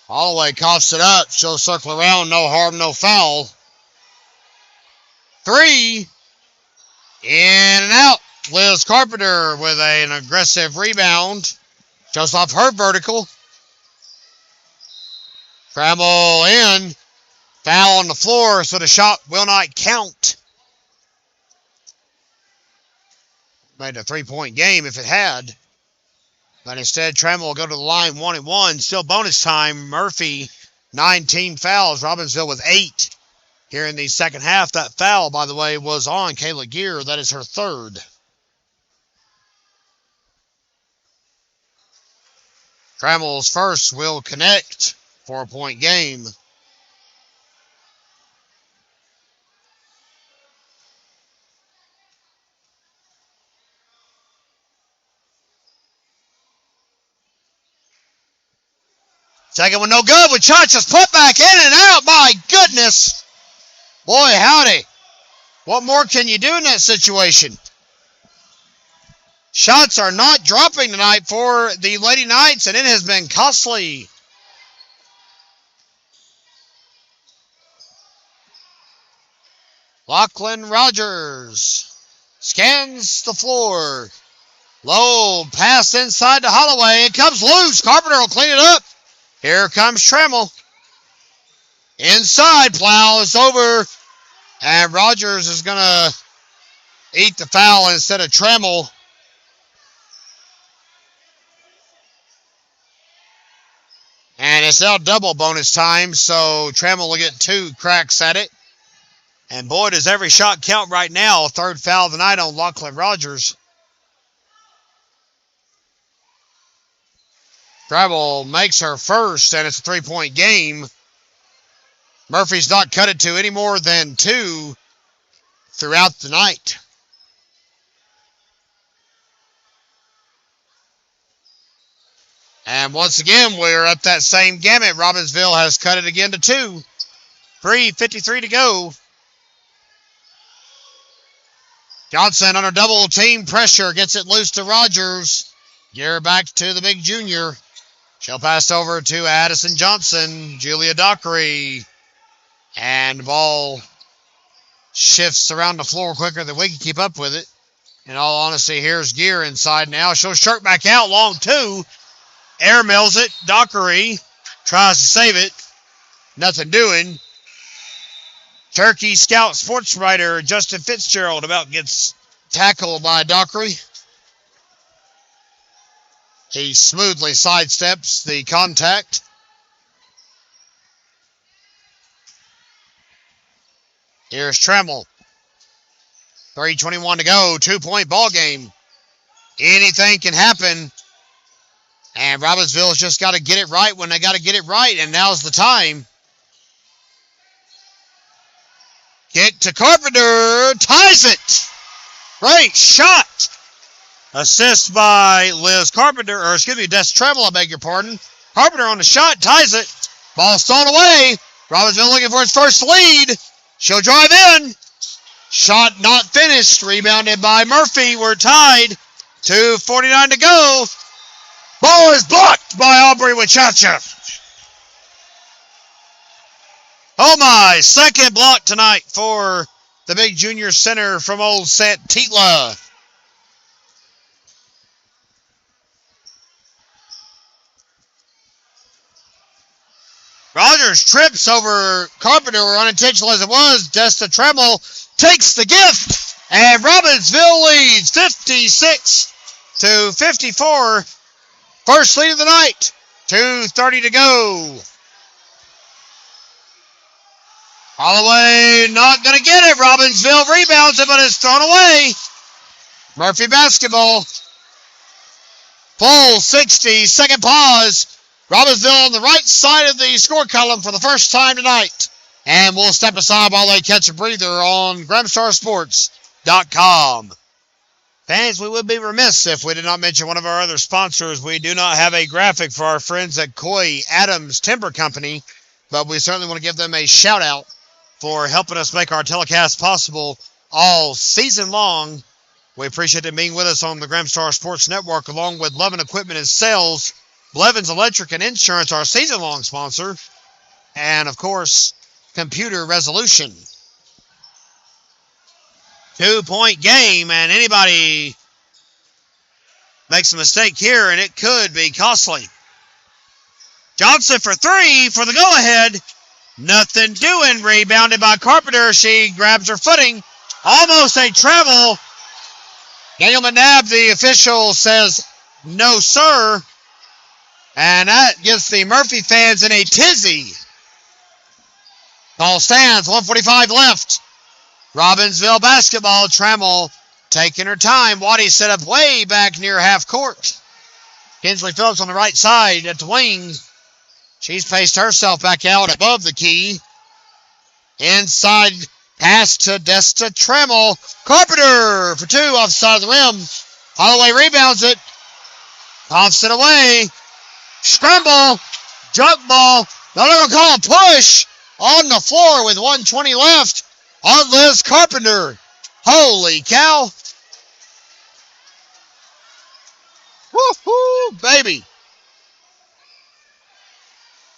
S1: Holloway coughs it up. She'll circle around. No harm, no foul. 3. In and out. Liz Carpenter with an aggressive rebound. Just off her vertical. Trammell in. Foul on the floor, so the shot will not count. Made a 3-point game if it had. But instead, Trammell will go to the line 1-1. Still bonus time. Murphy, 19 fouls. Robbinsville with 8 here in the second half. That foul, by the way, was on Kayla Gear. That is her 3rd. Trammell's first will connect. 4-point game. Second one no good. Wachacha's put back in and out. My goodness. Boy, howdy. What more can you do in that situation? Shots are not dropping tonight for the Lady Knights, and it has been costly. Lachlan Rogers Scans the floor. Low pass inside to Holloway. It comes loose. Carpenter will clean it up. Here comes Trammell. Inside, plows over. And Rogers is going to eat the foul instead of Trammell. And it's now double bonus time, so Trammell will get 2 cracks at it. And boy, does every shot count right now. 3rd foul of the night on Lachlan Rogers. Trammell makes her first, and it's a 3-point game. Murphy's not cut it to any more than 2 throughout the night. And once again, we're up that same gamut. Robbinsville has cut it again to 2. 3:53 to go. Johnson under double team pressure gets it loose to Rogers. Gear back to the big junior. She'll pass over to Addison Johnson. Julia Dockery. And the ball shifts around the floor quicker than we can keep up with it. In all honesty, here's Gear inside now. She'll shirk back out. Long 2. Air mills it. Dockery tries to save it. Nothing doing. Cherokee Scout sports writer Justin Fitzgerald about gets tackled by Dockery. He smoothly sidesteps the contact. Here's Trammell. 3:21 to go. 2-point ball game. Anything can happen. And Robbinsville's just got to get it right when they got to get it right. And now's the time. Kick to Carpenter. Ties it. Great shot. Assist by Liz Carpenter. Or excuse me, Des Trammell, I beg your pardon. Carpenter on the shot. Ties it. Ball stolen away. Robbinsville looking for its first lead. She'll drive in. Shot not finished. Rebounded by Murphy. We're tied. 2:49 to go. Ball is blocked by Aubrey Wachacha. Oh my, second block tonight for the big junior center from old St. Titla. Rogers trips over Carpenter, unintentional as it was. Desta Trammell takes the gift, and Robbinsville leads 56-54. First lead of the night. 2:30 to go. Holloway not going to get it. Robbinsville rebounds it, but it's thrown away. Murphy basketball. Full 60-second pause. Robbinsville on the right side of the score column for the first time tonight. And we'll step aside while they catch a breather on GramstarSports.com. Fans, we would be remiss if we did not mention one of our other sponsors. We do not have a graphic for our friends at Coy Adams Timber Company, but we certainly want to give them a shout out for helping us make our telecast possible all season long. We appreciate them being with us on the Gramstar Sports Network, along with Lovin Equipment and Sales, Blevins Electric and Insurance, our season-long sponsor, and, of course, Computer Resolution. 2-point game, and anybody makes a mistake here, and it could be costly. Johnson for 3 for the go-ahead. Nothing doing. Rebounded by Carpenter. She grabs her footing. Almost a travel. Daniel McNabb, the official, says, no, sir. And that gives the Murphy fans in a tizzy. Call stands. 1:45 left. Robbinsville basketball. Trammell taking her time. Waddy set up way back near half court. Kinsley Phillips on the right side at the wing. She's paced herself back out above the key. Inside pass to Desta Trammell. Carpenter for 2 off the side of the rim. Holloway rebounds it. Thompson away. Scramble. Junk ball. They're going to call a push on the floor with 1:20 left on Liz Carpenter. Holy cow. Woo-hoo, baby.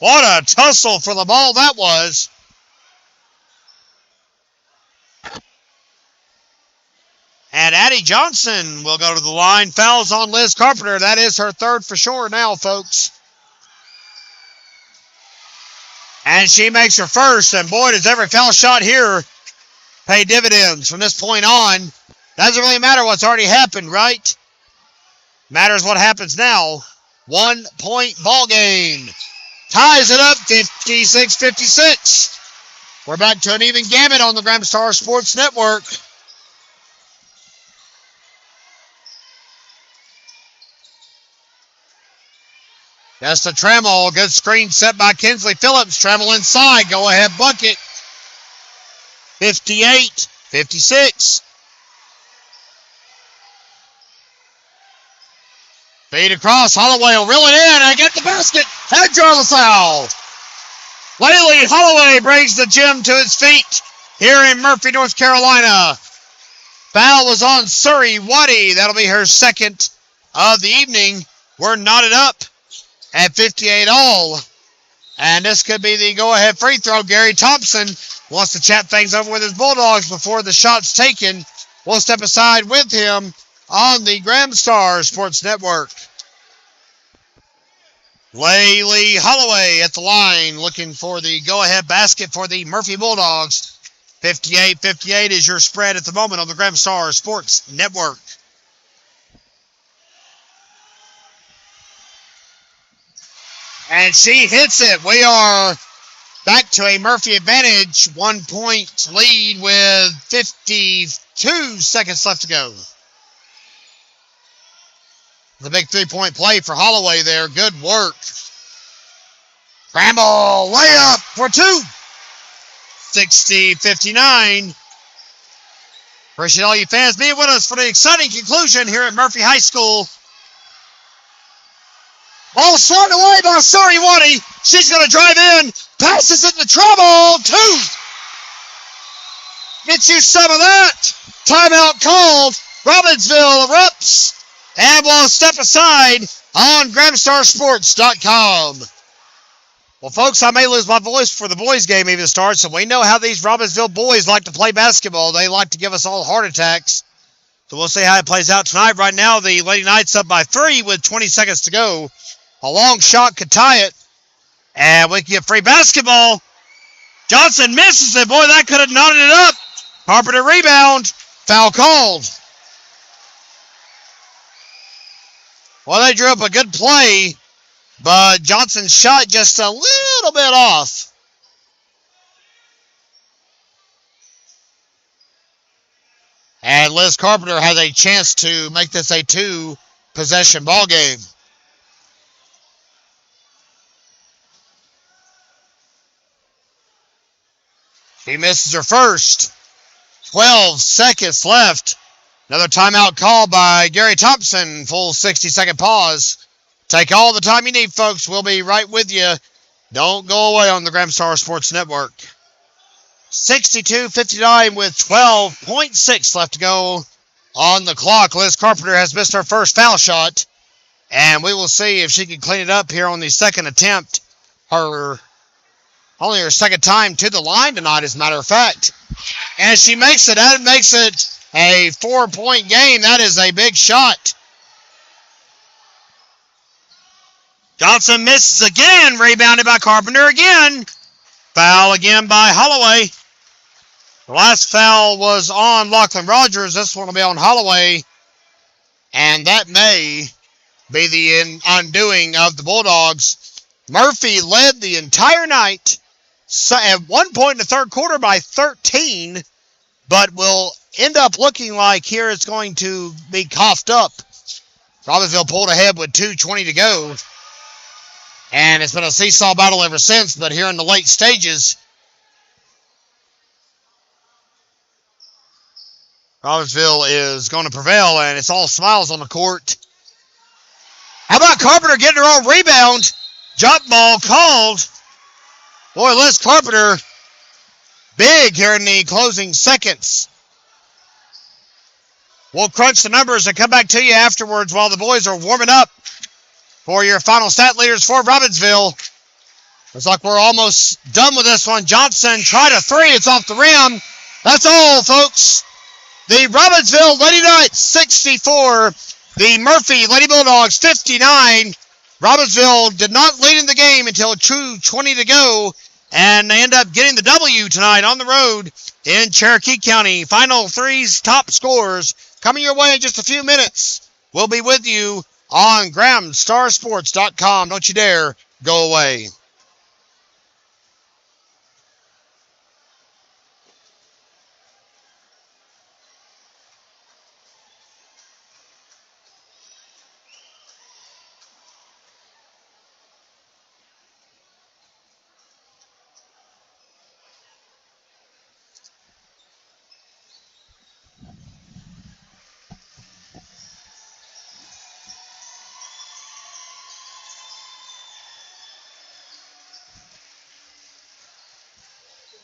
S1: What a tussle for the ball that was. And Addie Johnson will go to the line. Fouls on Liz Carpenter. That is her third for sure now, folks. And she makes her first. And boy, does every foul shot here pay dividends from this point on. Doesn't really matter what's already happened, right? Matters what happens now. 1 point ball game. Ties it up 56-56. We're back to an even gamut on the Gramstar Sports Network. That's the Trammell. Good screen set by Kinsley Phillips. Trammell inside. Go ahead bucket. 58-56. Feed across. Holloway will reel it in and get the basket and draw the foul. Laylee Holloway brings the gym to his feet here in Murphy, North Carolina. Foul was on Surrey Waddy. That'll be her second of the evening. We're knotted up at 58 all. And this could be the go-ahead free throw. Gary Thompson wants to chat things over with his Bulldogs before the shot's taken. We'll step aside with him on the Gramstar Sports Network. Laylee Holloway at the line looking for the go-ahead basket for the Murphy Bulldogs. 58-58 is your spread at the moment on the Gramstar Sports Network. And she hits it. We are back to a Murphy advantage. 1 point lead with 52 seconds left to go. The big 3-point play for Holloway there. Good work. Trammell layup for two. 60-59. Appreciate all you fans being with us for the exciting conclusion here at Murphy High School. Ball swung away by Surrey Waddy. She's going to drive in. Passes it to Trammell. Two. Get you some of that. Timeout called. Robbinsville erupts. And we'll step aside on GramstarSports.com. Well, folks, I may lose my voice before the boys' game even starts, and we know how these Robbinsville boys like to play basketball. They like to give us all heart attacks. So we'll see how it plays out tonight. Right now, the Lady Knights up by 3 with 20 seconds to go. A long shot could tie it. And we can get free basketball. Johnson misses it. Boy, that could have knotted it up. Carpenter rebound. Foul called. Well, they drew up a good play, but Johnson shot just a little bit off. And Liz Carpenter has a chance to make this a 2-possession ball game. She misses her first. 12 seconds left. Another timeout call by Gary Thompson. Full 60-second pause. Take all the time you need, folks. We'll be right with you. Don't go away on the Gramstar Sports Network. 62-59 with 12.6 left to go on the clock. Liz Carpenter has missed her first foul shot. And we will see if she can clean it up here on the second attempt. Only her second time to the line tonight, as a matter of fact. And she makes it. That makes it a 4-point game. That is a big shot. Johnson misses again. Rebounded by Carpenter again. Foul again by Holloway. The last foul was on Lachlan Rogers. This one will be on Holloway. And that may be the undoing of the Bulldogs. Murphy led the entire night at one point in the third quarter by 13, but will end up looking like here it's going to be coughed up. Robbinsville pulled ahead with 2:20 to go, and it's been a seesaw battle ever since, but here in the late stages, Robbinsville is going to prevail, and it's all smiles on the court. How about Carpenter getting her own rebound? Jump ball called. Boy, Liz Carpenter, big here in the closing seconds. We'll crunch the numbers and come back to you afterwards while the boys are warming up for your final stat leaders for Robbinsville. Looks like we're almost done with this one. Johnson tried a three. It's off the rim. That's all, folks. The Robbinsville Lady Knights 64, the Murphy Lady Bulldogs 59. Robbinsville did not lead in the game until 2:20 to go, and they end up getting the W tonight on the road in Cherokee County. Final threes, top scores coming your way in just a few minutes. We'll be with you on GramStarSports.com. Don't you dare go away.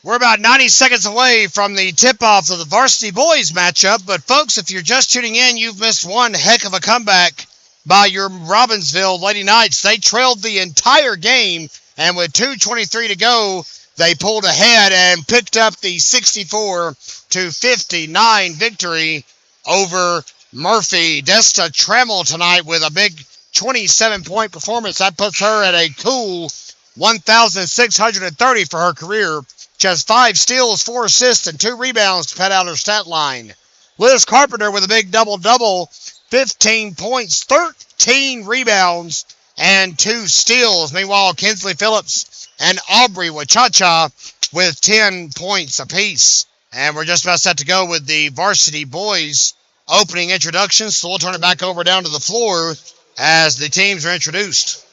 S1: We're about 90 seconds away from the tip-off of the Varsity Boys matchup, but folks, if you're just tuning in, you've missed one heck of a comeback by your Robbinsville Lady Knights. They trailed the entire game, and with 2:23 to go, they pulled ahead and picked up the 64-59 victory over Murphy. Desta Trammell tonight with a big 27-point performance. That puts her at a cool 1,630 for her career. She has 5 steals, 4 assists, and 2 rebounds to pad out her stat line. Liz Carpenter with a big double-double, 15 points, 13 rebounds, and 2 steals. Meanwhile, Kinsley Phillips and Aubrey Wachacha with 10 points apiece. And we're just about set to go with the Varsity Boys opening introductions, so we'll turn it back over down to the floor as the teams are introduced.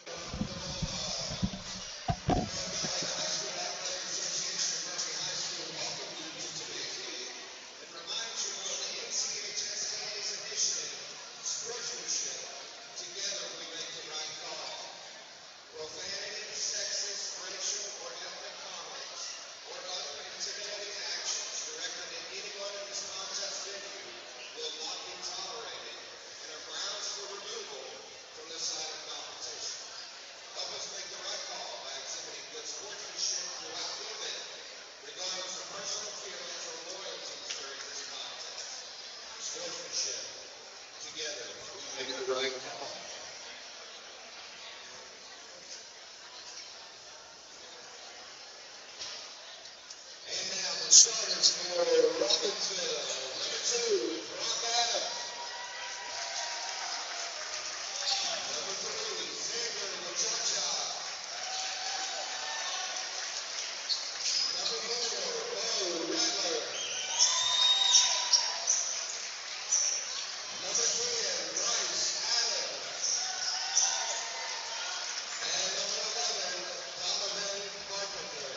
S2: Starters for Robbinsville, number 2, Rockett. Number 3, Xavier Wachacha. Number 4, Bo Rattler. Number 10, Bryce Allen. And number 11, Donovan Carpenter.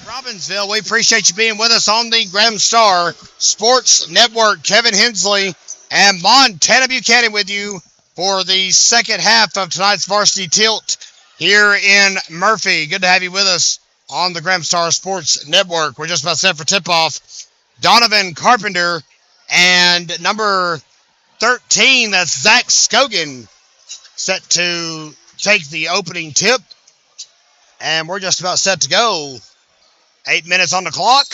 S2: Robbinsville, we appreciate you being with us on the Gramstar Sports Network. Kevin Hensley and Montana Buchanan with you for the second half of tonight's Varsity Tilt here in Murphy. Good to have you with us on the Gramstar Sports Network. We're just about set for tip-off. Donovan Carpenter and number 13, that's Zach Scogan, set to take the opening tip.
S1: And we're just about set to go. 8 minutes on the clock.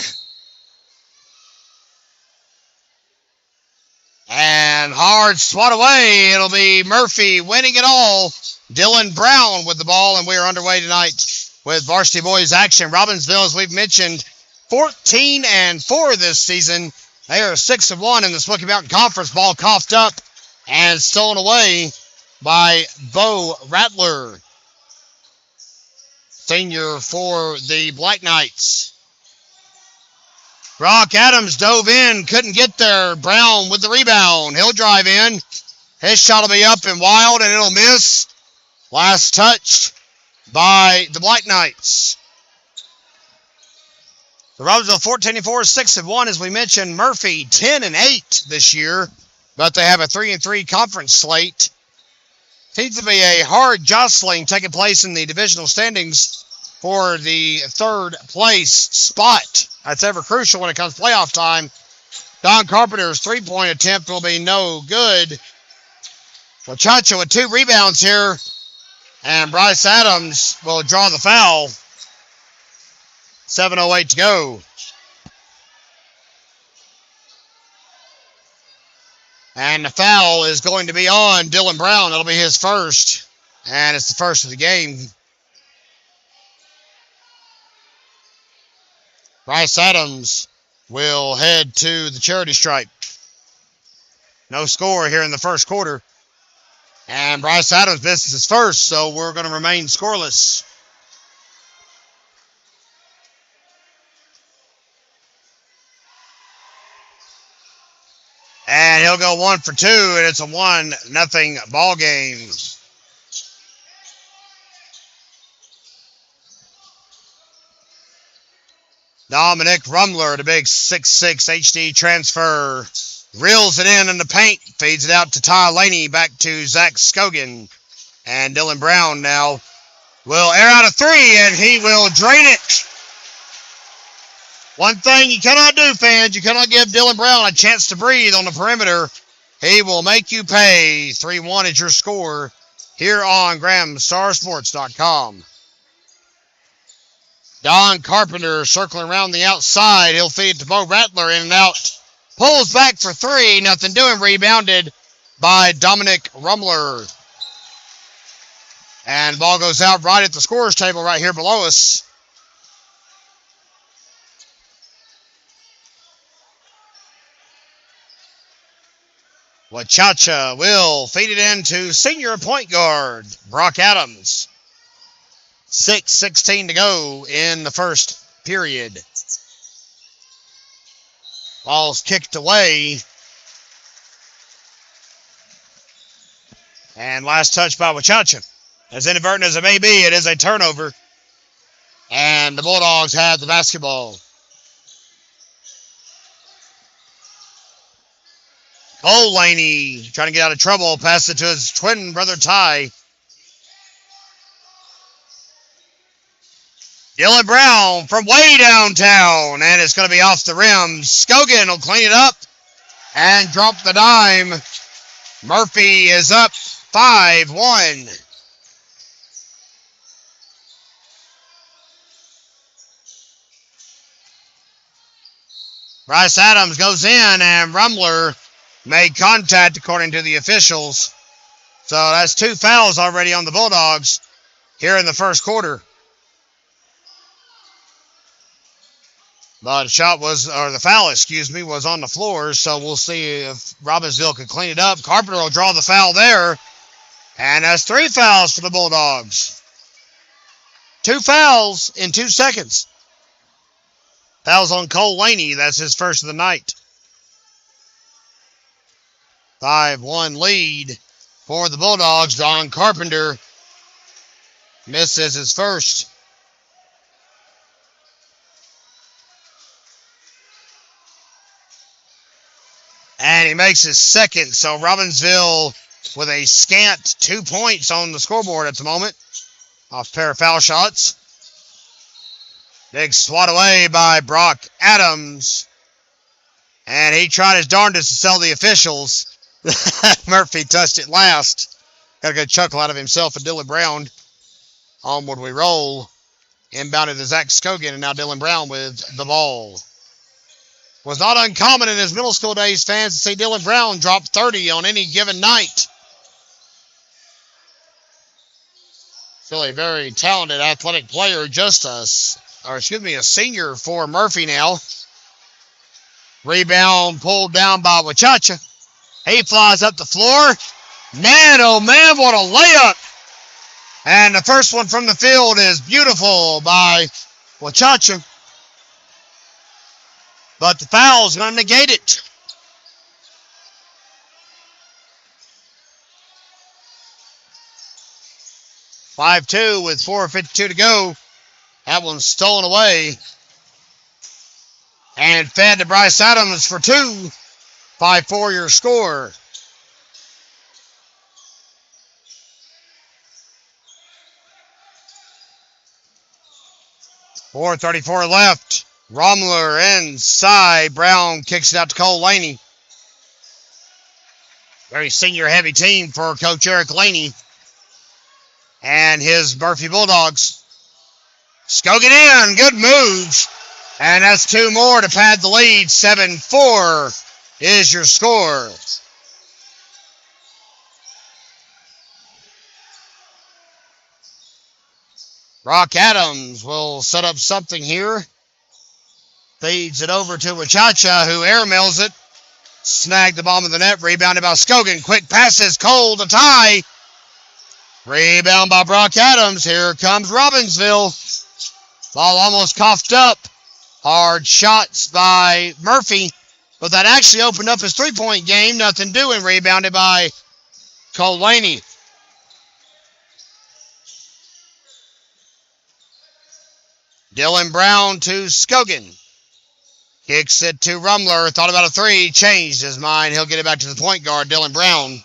S1: And hard swat away. It'll be Murphy winning it all. Dylan Brown with the ball, and we are underway tonight with Varsity Boys action. Robbinsville, as we've mentioned, 14-4 this season. They are 6-1 in the Smoky Mountain Conference. Ball coughed up and stolen away by Bo Rattler, senior for the Black Knights. Brock Adams dove in, couldn't get there. Brown with the rebound. He'll drive in. His shot will be up and wild, and it'll miss. Last touch by the Black Knights. The Robbinsville 14-4, 6-1, as we mentioned. Murphy 10-8 this year, but they have a 3-3 conference slate. Seems to be a hard jostling taking place in the divisional standings for the third place spot. That's ever crucial when it comes to playoff time. Don Carpenter's three-point attempt will be no good. Wachacha with 2 rebounds here. And Bryce Adams will draw the foul. 7:08 to go. And the foul is going to be on Dylan Brown. It'll be his first. And it's the first of the game. Bryce Adams will head to the charity stripe. No score here in the first quarter. And Bryce Adams misses his first, so we're going to remain scoreless. And he'll go 1 for 2, and it's a 1-0 ball game. Dominic Rumler, the big 6'6" HD transfer, reels it in the paint, feeds it out to Ty Laney, back to Zach Scogan. And Dylan Brown now will air out a 3, and he will drain it. One thing you cannot do, fans, you cannot give Dylan Brown a chance to breathe on the perimeter. He will make you pay. 3-1 is your score here on GramStarSports.com. Don Carpenter circling around the outside. He'll feed it to Bo Rattler, in and out. Pulls back for 3. Nothing doing. Rebounded by Dominic Rumler. And ball goes out right at the scorer's table right here below us. Wachacha will feed it into senior point guard Brock Adams. 6:16 to go in the first period. Ball's kicked away. And last touch by Wachacha. As inadvertent as it may be, it is a turnover. And the Bulldogs have the basketball. Cole Laney trying to get out of trouble. Pass it to his twin brother Ty. Dylan Brown from way downtown. And it's going to be off the rim. Scogan will clean it up and drop the dime. Murphy is up 5-1. Bryce Adams goes in, and Rumler made contact according to the officials. So that's 2 fouls already on the Bulldogs here in the first quarter. But the foul, was on the floor. So we'll see if Robbinsville can clean it up. Carpenter will draw the foul there. And that's 3 fouls for the Bulldogs. 2 fouls in 2 seconds. Fouls on Cole Laney. That's his first of the night. 5-1 lead for the Bulldogs. Don Carpenter misses his first. And he makes his second. So Robbinsville with a scant 2 points on the scoreboard at the moment, off a pair of foul shots. Big swat away by Brock Adams. And he tried his darndest to sell the officials. Murphy touched it last. Got a good chuckle out of himself and Dylan Brown. Onward we roll. Inbounded to Zach Scogan, and now Dylan Brown with the ball. Was not uncommon in his middle school days, fans, to see Dylan Brown drop 30 on any given night. Still a very talented athletic player, just a senior for Murphy now. Rebound pulled down by Wachacha. He flies up the floor. Man, oh man, what a layup. And the first one from the field is beautiful by Wachacha. But the foul's going to negate it. (5-2) with 4:52 to go. That one's stolen away. And fed to Bryce Adams for 2. 5-4 your score. .434 left. Romler inside. Brown kicks it out to Cole Laney. Very senior-heavy team for Coach Eric Laney and his Murphy Bulldogs. Scogan in. Good move. And that's 2 more to pad the lead. 7-4 is your score. Brock Adams will set up something here. Feeds it over to Wachacha, who airmails it. Snagged the bottom of the net. Rebounded by Scogan. Quick passes. Cole to tie. Rebound by Brock Adams. Here comes Robbinsville. Ball almost coughed up. Hard shots by Murphy. But that actually opened up his three-point game. Nothing doing. Rebounded by Cole Laney. Dylan Brown to Scogan. Kicks it to Rumler. Thought about a 3. Changed his mind. He'll get it back to the point guard, Dylan Brown.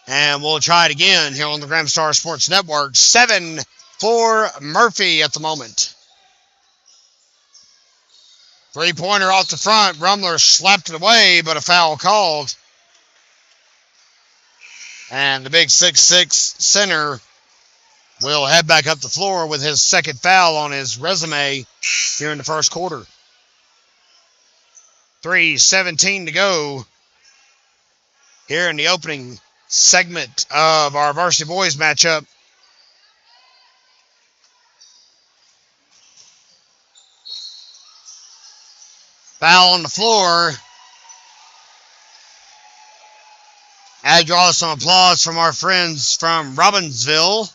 S1: And we'll try it again here on the Graham Star Sports Network. 7-4 Murphy at the moment. Three-pointer off the front. Rumler slapped it away, but a foul called. And the big 6'6" center will head back up the floor with his second foul on his resume here in the first quarter. 3:17 to go here in the opening segment of our Varsity Boys matchup. Foul on the floor. I draw some applause from our friends from Robbinsville.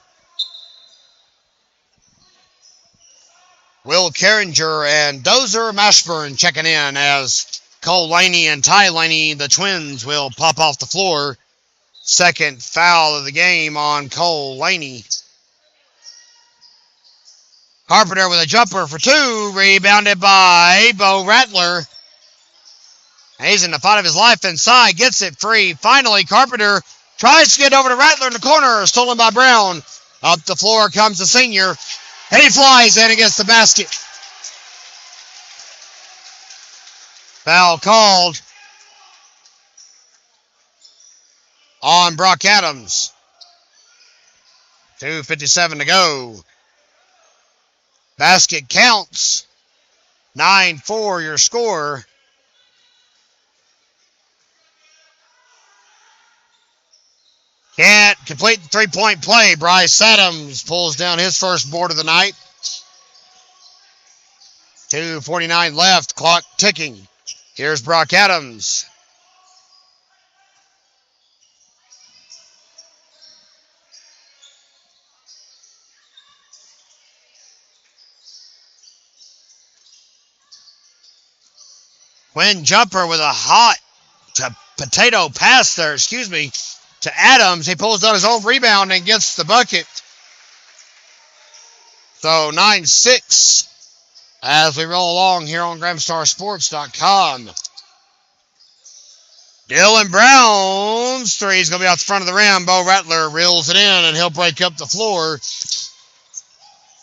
S1: Will Carringer and Dozer Mashburn checking in as Cole Laney and Ty Laney, the twins, will pop off the floor. Second foul of the game on Cole Laney. Carpenter with a jumper for 2. Rebounded by Bo Rattler. He's in the fight of his life inside. Gets it free. Finally, Carpenter tries to get over to Rattler in the corner. Stolen by Brown. Up the floor comes the senior. And he flies in against the basket. Foul called on Brock Adams. 2:57 to go. Basket counts. 9-4 your score. Can't complete the three-point play. Bryce Adams pulls down his first board of the night. 2:49 left, clock ticking. Here's Brock Adams. Quinn Jumper with a hot potato pass there, to Adams. He pulls down his own rebound and gets the bucket. So 9-6 as we roll along here on GrahamStarSports.com. Dylan Brown's 3 is going to be out the front of the rim. Bo Rattler reels it in, and he'll break up the floor.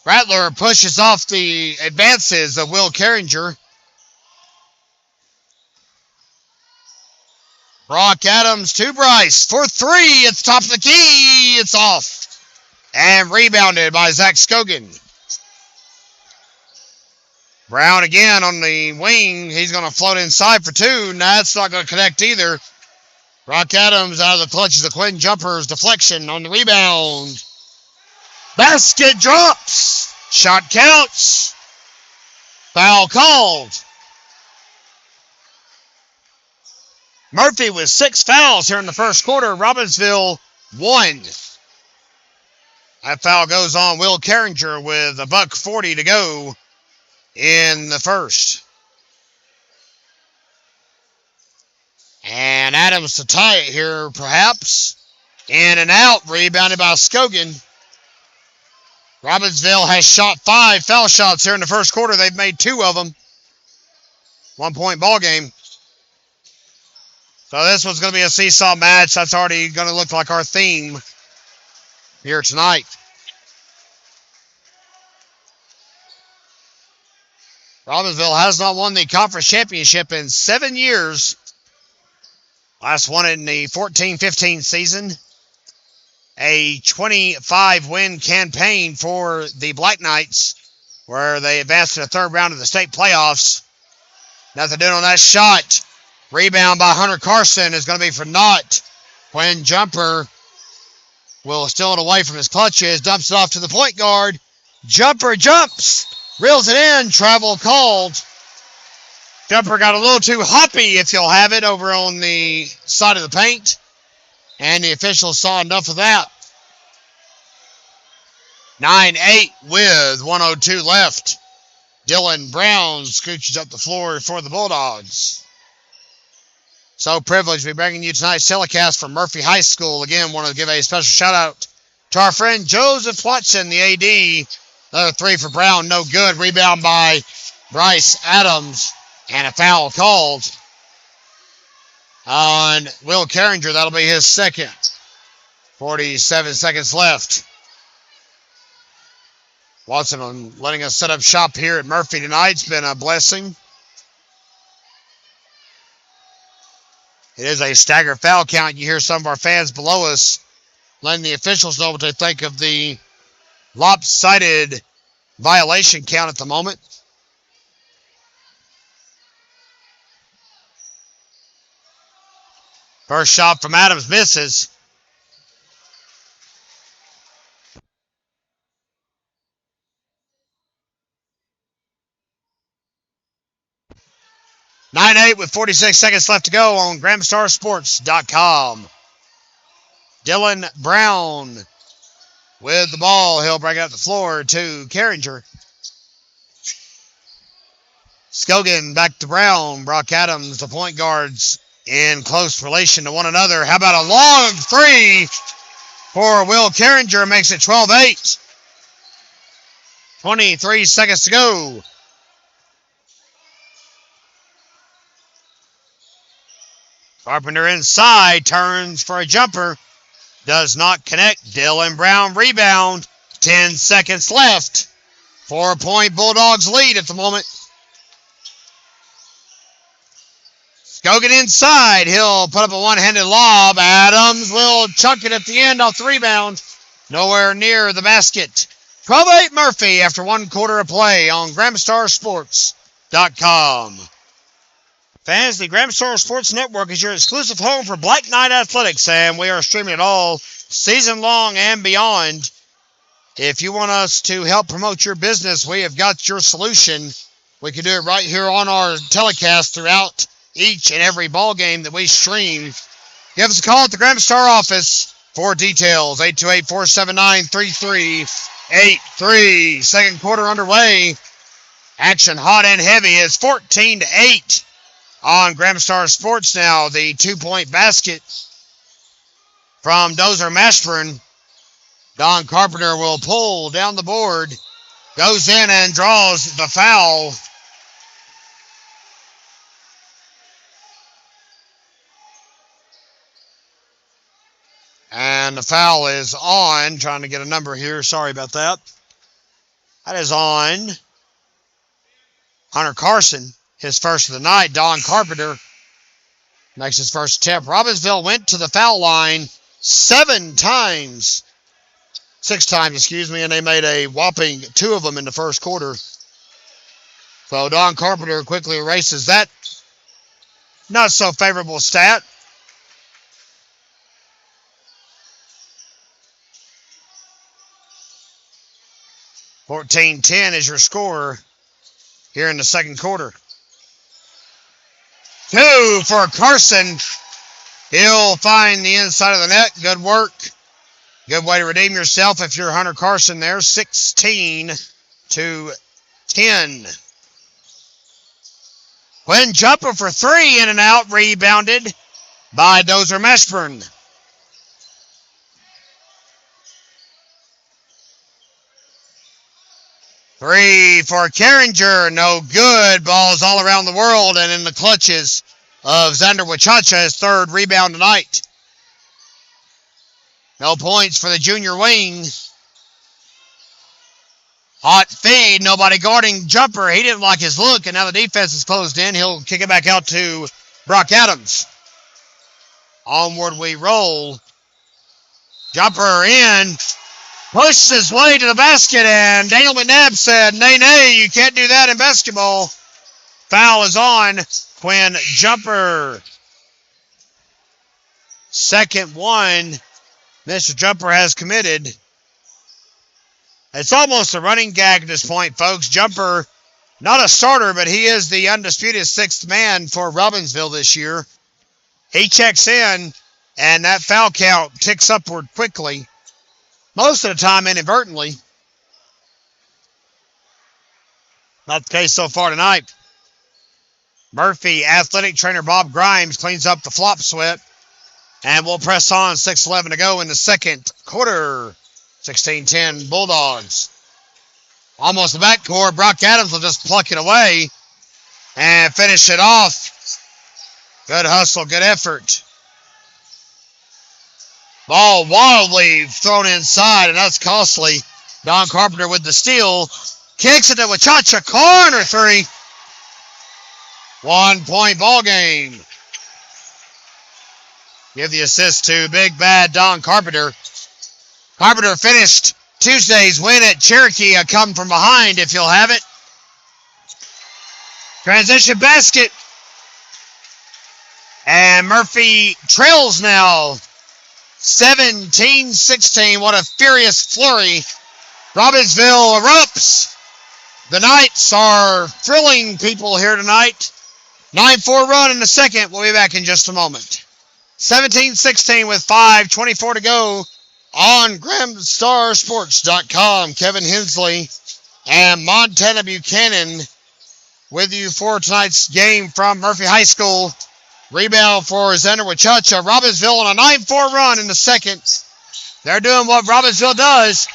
S1: Rattler pushes off the advances of Will Carringer. Brock Adams to Bryce for 3. It's top of the key. It's off. And rebounded by Zach Scogan. Brown again on the wing. He's going to float inside for two. Nah, that's not going to connect either. Brock Adams out of the clutches of Quinn Jumper's deflection on the rebound. Basket drops. Shot counts. Foul called. Murphy with 6 fouls here in the first quarter. Robbinsville 1. That foul goes on Will Carringer with $1:40 to go in the first. And Adams to tie it here, perhaps. In and out, rebounded by Scogan. Robbinsville has shot 5 foul shots here in the first quarter. They've made 2 of them. 1-point ball game. So this one's going to be a seesaw match. That's already going to look like our theme here tonight. Robbinsville has not won the conference championship in 7 years. Last one in the 14-15 season. A 25-win campaign for the Black Knights, where they advanced to the third round of the state playoffs. Nothing doing on that shot. Rebound by Hunter Carson is going to be for naught. Quinn Jumper will steal it away from his clutches, dumps it off to the point guard. Jumper jumps, reels it in, travel called. Jumper got a little too hoppy, if you'll have it, over on the side of the paint. And the officials saw enough of that. 9-8 with 1:02 left. Dylan Brown scooches up the floor for the Bulldogs. So privileged to be bringing you tonight's telecast from Murphy High School. Again, want to give a special shout out to our friend Joseph Watson, the AD. Another 3 for Brown, no good. Rebound by Bryce Adams. And a foul called on Will Carringer. That'll be his second. 47 seconds left. Watson on letting us set up shop here at Murphy tonight. It's been a blessing. It is a staggered foul count. You hear some of our fans below us letting the officials know what they think of the lopsided violation count at the moment. First shot from Adams misses. (9-8) with 46 seconds left to go on GramStarSports.com. Dylan Brown with the ball. He'll bring it up the floor to Carringer. Scogan back to Brown. Brock Adams, the point guards, in close relation to one another. How about a long 3 for Will Carringer? Makes it 12-8. 23 seconds to go. Carpenter inside, turns for a jumper. Does not connect. Dylan Brown rebound. 10 seconds left. 4-point Bulldogs lead at the moment. Scogan inside. He'll put up a one-handed lob. Adams will chunk it at the end off the rebound. Nowhere near the basket. 12-8 Murphy after 1 quarter of play on GramStarSports.com. Fans, the Gramstar Sports Network is your exclusive home for Black Knight Athletics, and we are streaming it all season long and beyond. If you want us to help promote your business, we have got your solution. We can do it right here on our telecast throughout each and every ball game that we stream. Give us a call at the Gramstar office for details. 828-479-3383. Second quarter underway. Action hot and heavy. It's 14-8 on Gramstar Sports now. The 2-point basket from Dozer Mashburn. Don Carpenter will pull down the board. Goes in and draws the foul. And the foul is on. Trying to get a number here. Sorry about that. That is on Hunter Carson. His first of the night. Don Carpenter makes his first attempt. Robbinsville went to the foul line 6 times, and they made a whopping 2 of them in the first quarter. So Don Carpenter quickly erases that not so favorable stat. (14-10) is your score here in the second quarter. 2 for Carson. He'll find the inside of the net. Good work. Good way to redeem yourself if you're Hunter Carson there. 16-10. Quinn Jumper for 3, in and out, rebounded by Dozer Mashburn. Three for Carringer, no good. Balls all around the world and in the clutches of Xander Wachacha, his third rebound tonight. No points for the junior wing. Hot feed, nobody guarding Jumper. He didn't like his look, and now the defense is closed in. He'll kick it back out to Brock Adams. Onward we roll. Jumper in. Pushes his way to the basket, and Daniel McNabb said, nay, you can't do that in basketball. Foul is on Quinn Jumper. Second one, Mr. Jumper has committed. It's almost a running gag at this point, folks. Jumper, not a starter, but he is the undisputed sixth man for Robbinsville this year. He checks in, and that foul count ticks upward quickly. Most of the time, inadvertently. Not the case so far tonight. Murphy, athletic trainer Bob Grimes, cleans up the flop sweat. And we'll press on. 6:11 to go in the second quarter. 16-10 Bulldogs. Almost the backcourt. Brock Adams will just pluck it away and finish it off. Good hustle, good effort. Ball wildly thrown inside, and that's costly. Don Carpenter with the steal. Kicks it to Wachacha. Corner three. 1 point ball game. Give the assist to Big Bad Don Carpenter. Carpenter finished Tuesday's win at Cherokee. A come from behind if you'll have it. Transition basket. And Murphy trails now. 17-16. What a furious flurry. Robbinsville erupts. The Knights are thrilling people here tonight. 9-4 run in the second. We'll be back in just a moment. 17-16 with 5:24 to go on GramStarSports.com. Kevin Hensley and Montana Buchanan with you for tonight's game from Murphy High School. Rebound for Xander Wachacha. Robbinsville on a 9-4 run in the second. They're doing what Robbinsville does.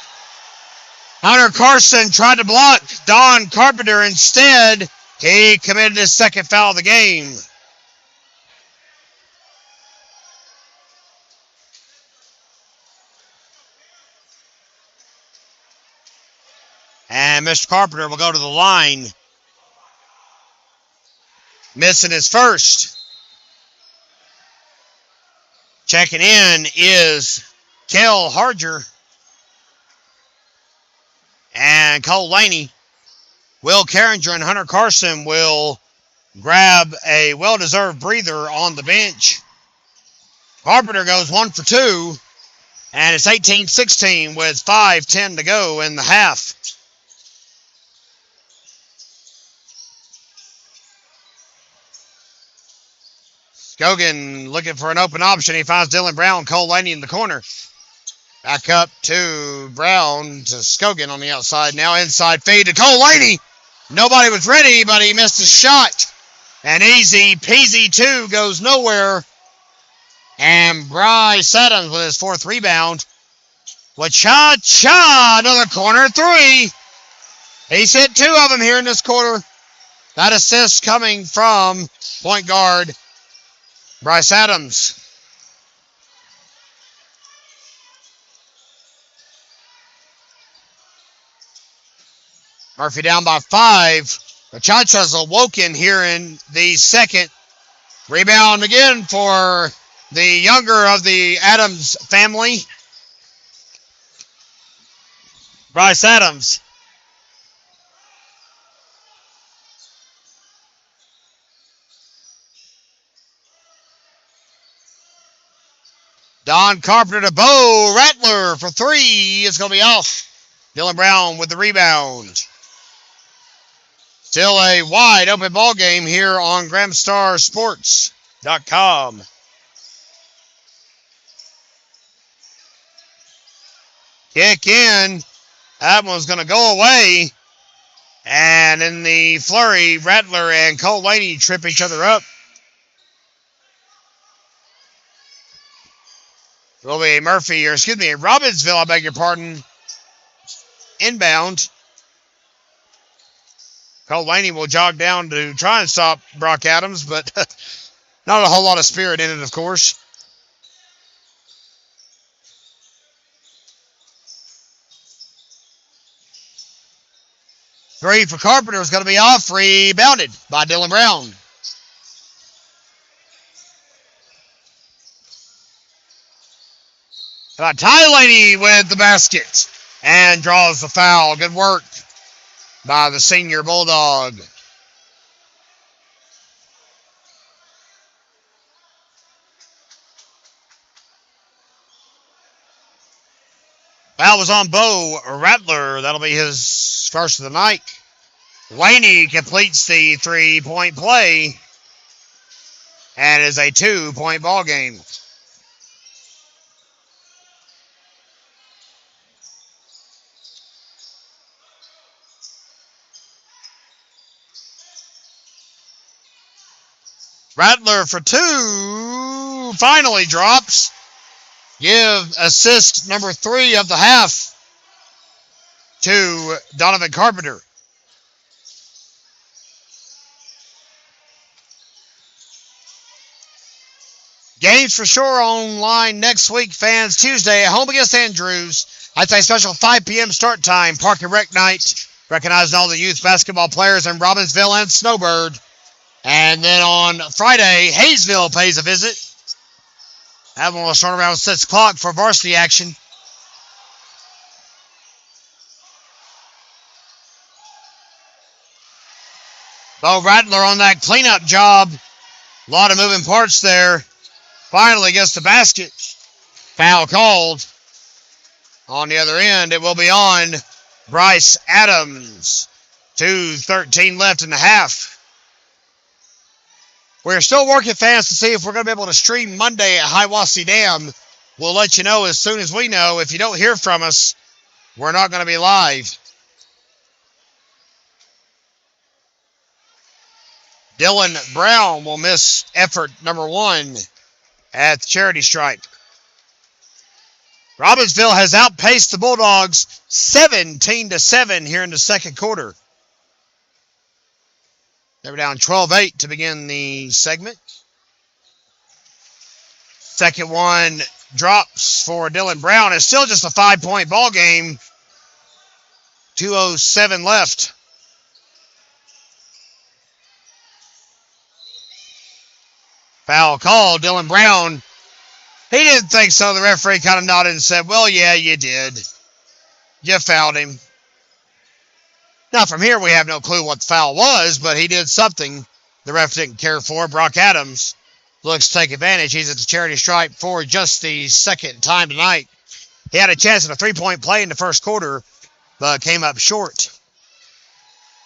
S1: Hunter Carson tried to block Don Carpenter. Instead, he committed his second foul of the game. And Mr. Carpenter will go to the line. Missing his first. Checking in is Kel Harger and Cole Laney. Will Carringer and Hunter Carson will grab a well-deserved breather on the bench. Carpenter goes 1 for 2, and it's 18-16 with 5:10 to go in the half. Scogan looking for an open option. He finds Dylan Brown, Cole Laney in the corner. Back up to Brown to Scogan on the outside. Now inside feed to Cole Laney. Nobody was ready, but he missed his shot. And easy peasy 2 goes nowhere. And Bryce Adams with his fourth rebound. Wachacha, another corner 3. He's hit 2 of them here in this quarter. That assist coming from point guard Bryce Adams. Murphy down by 5. Wachacha's awoken here in the second. Rebound again for the younger of the Adams family. Bryce Adams. Don Carpenter to Bo Rattler for three. It's going to be off. Dylan Brown with the rebound. Still a wide open ball game here on GramStarSports.com. Kick in. That one's going to go away. And in the flurry, Rattler and Cole Laney trip each other up. Will be Robbinsville, I beg your pardon. Inbound. Cole Laney will jog down to try and stop Brock Adams, but not a whole lot of spirit in it, of course. Three for Carpenter is going to be off. Rebounded by Dylan Brown. How about Ty Laney with the basket and draws the foul. Good work by the senior Bulldog. Foul was on Bo Rattler. That'll be his first of the night. Laney completes the three-point play and is a 2-point ball game. Rattler for two, finally drops. Give assist number 3 of the half to Donovan Carpenter. Games for sure online next week, fans. Tuesday at home against Andrews. I'd say special 5 p.m. start time, Park and Rec night. Recognizing all the youth basketball players in Robbinsville and Snowbird. And then on Friday, Hayesville pays a visit. That one will start around 6 o'clock for varsity action. Bo Rattler on that cleanup job. A lot of moving parts there. Finally gets the basket. Foul called. On the other end, it will be on Bryce Adams. 2:13 left in the half. We're still working fast to see if we're going to be able to stream Monday at Hiawassee Dam. We'll let you know as soon as we know. If you don't hear from us, we're not going to be live. Dylan Brown will miss effort number 1 at the charity stripe. Robbinsville has outpaced the Bulldogs 17-7 here in the second quarter. They were down 12-8 to begin the segment. Second one drops for Dylan Brown. It's still just a 5-point ball game. 2:07 left. Foul call. Dylan Brown. He didn't think so. The referee kind of nodded and said, well, yeah, you did. You fouled him. Now, from here, we have no clue what the foul was, but he did something the ref didn't care for. Brock Adams looks to take advantage. He's at the charity stripe for just the second time tonight. He had a chance at a 3-point play in the first quarter, but came up short.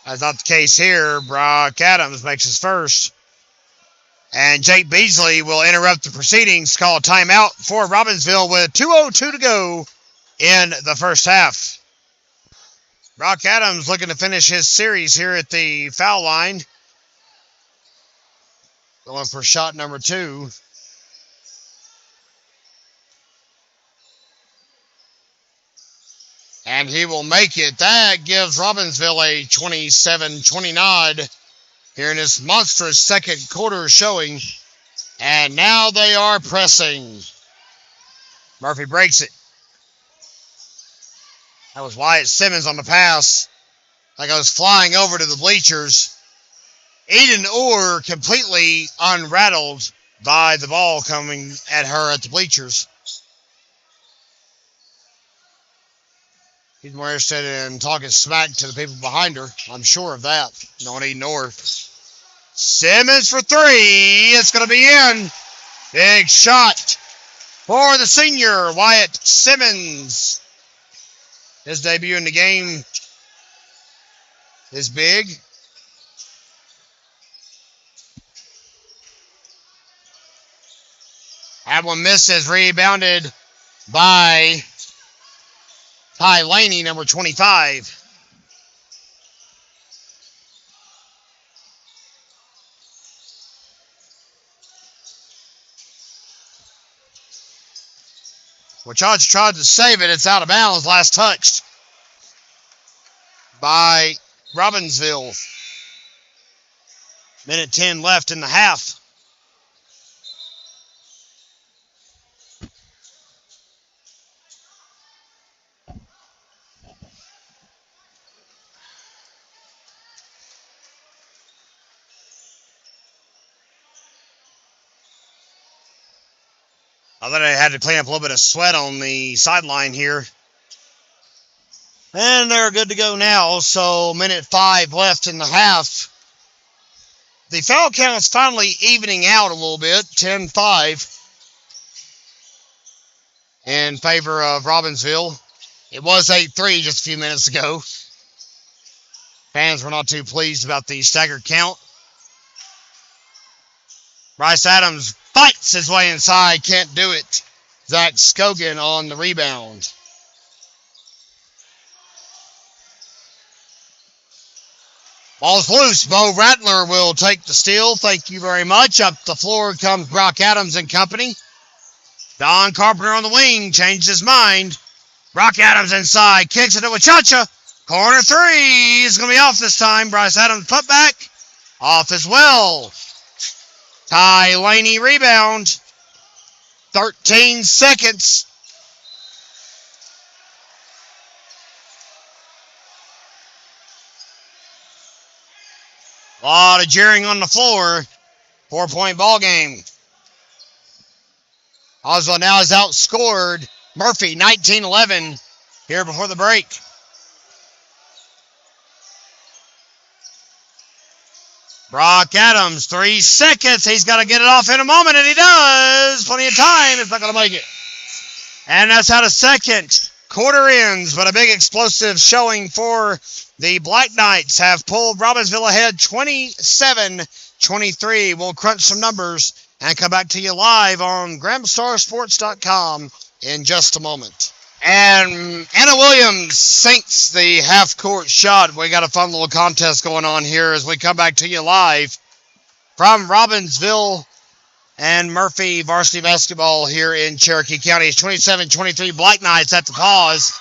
S1: That's not the case here. Brock Adams makes his first. And Jake Beasley will interrupt the proceedings, call a timeout for Robbinsville with 2:02 to go in the first half. Brock Adams looking to finish his series here at the foul line. Going for shot number 2. And he will make it. That gives Robbinsville a 27-20 nod here in this monstrous second quarter showing. And now they are pressing. Murphy breaks it. That was Wyatt Simmons on the pass. That goes flying over to the bleachers. Eden Orr completely unrattled by the ball coming at her at the bleachers. He's more interested in talking smack to the people behind her. I'm sure of that. No Eden Orr. Simmons for 3. It's going to be in. Big shot for the senior, Wyatt Simmons. His debut in the game is big. That one misses, rebounded by Ty Laney, number 25. Wachach tried to save it. It's out of bounds. Last touched by Robbinsville. Minute 10 left in the half. I thought I had to clean up a little bit of sweat on the sideline here. And they're good to go now. So minute 5 left in the half. The foul count is finally evening out a little bit. 10-5 in favor of Robbinsville. It was 8-3 just a few minutes ago. Fans were not too pleased about the staggered count. Bryce Adams fights his way inside, can't do it. Zach Scogan on the rebound. Ball's loose. Bo Rattler will take the steal. Thank you very much. Up the floor comes Brock Adams and company. Don Carpenter on the wing changed his mind. Brock Adams inside, kicks it to Wachacha. Corner three is going to be off this time. Bryce Adams put back. Off as well. Ty Laney rebound. 13 seconds. A lot of jeering on the floor. 4-point ball game. Oswald now has outscored Murphy 19-11 here before the break. Brock Adams, 3 seconds. He's got to get it off in a moment, and he does. Plenty of time. It's not going to make it. And that's how the second quarter ends, but a big explosive showing for the Black Knights have pulled Robbinsville ahead 27-23. We'll crunch some numbers and come back to you live on GramStarSports.com in just a moment. And Anna Williams sinks the half-court shot. We got a fun little contest going on here as we come back to you live from Robbinsville and Murphy Varsity Basketball here in Cherokee County. It's 27-23 Black Knights at the pause.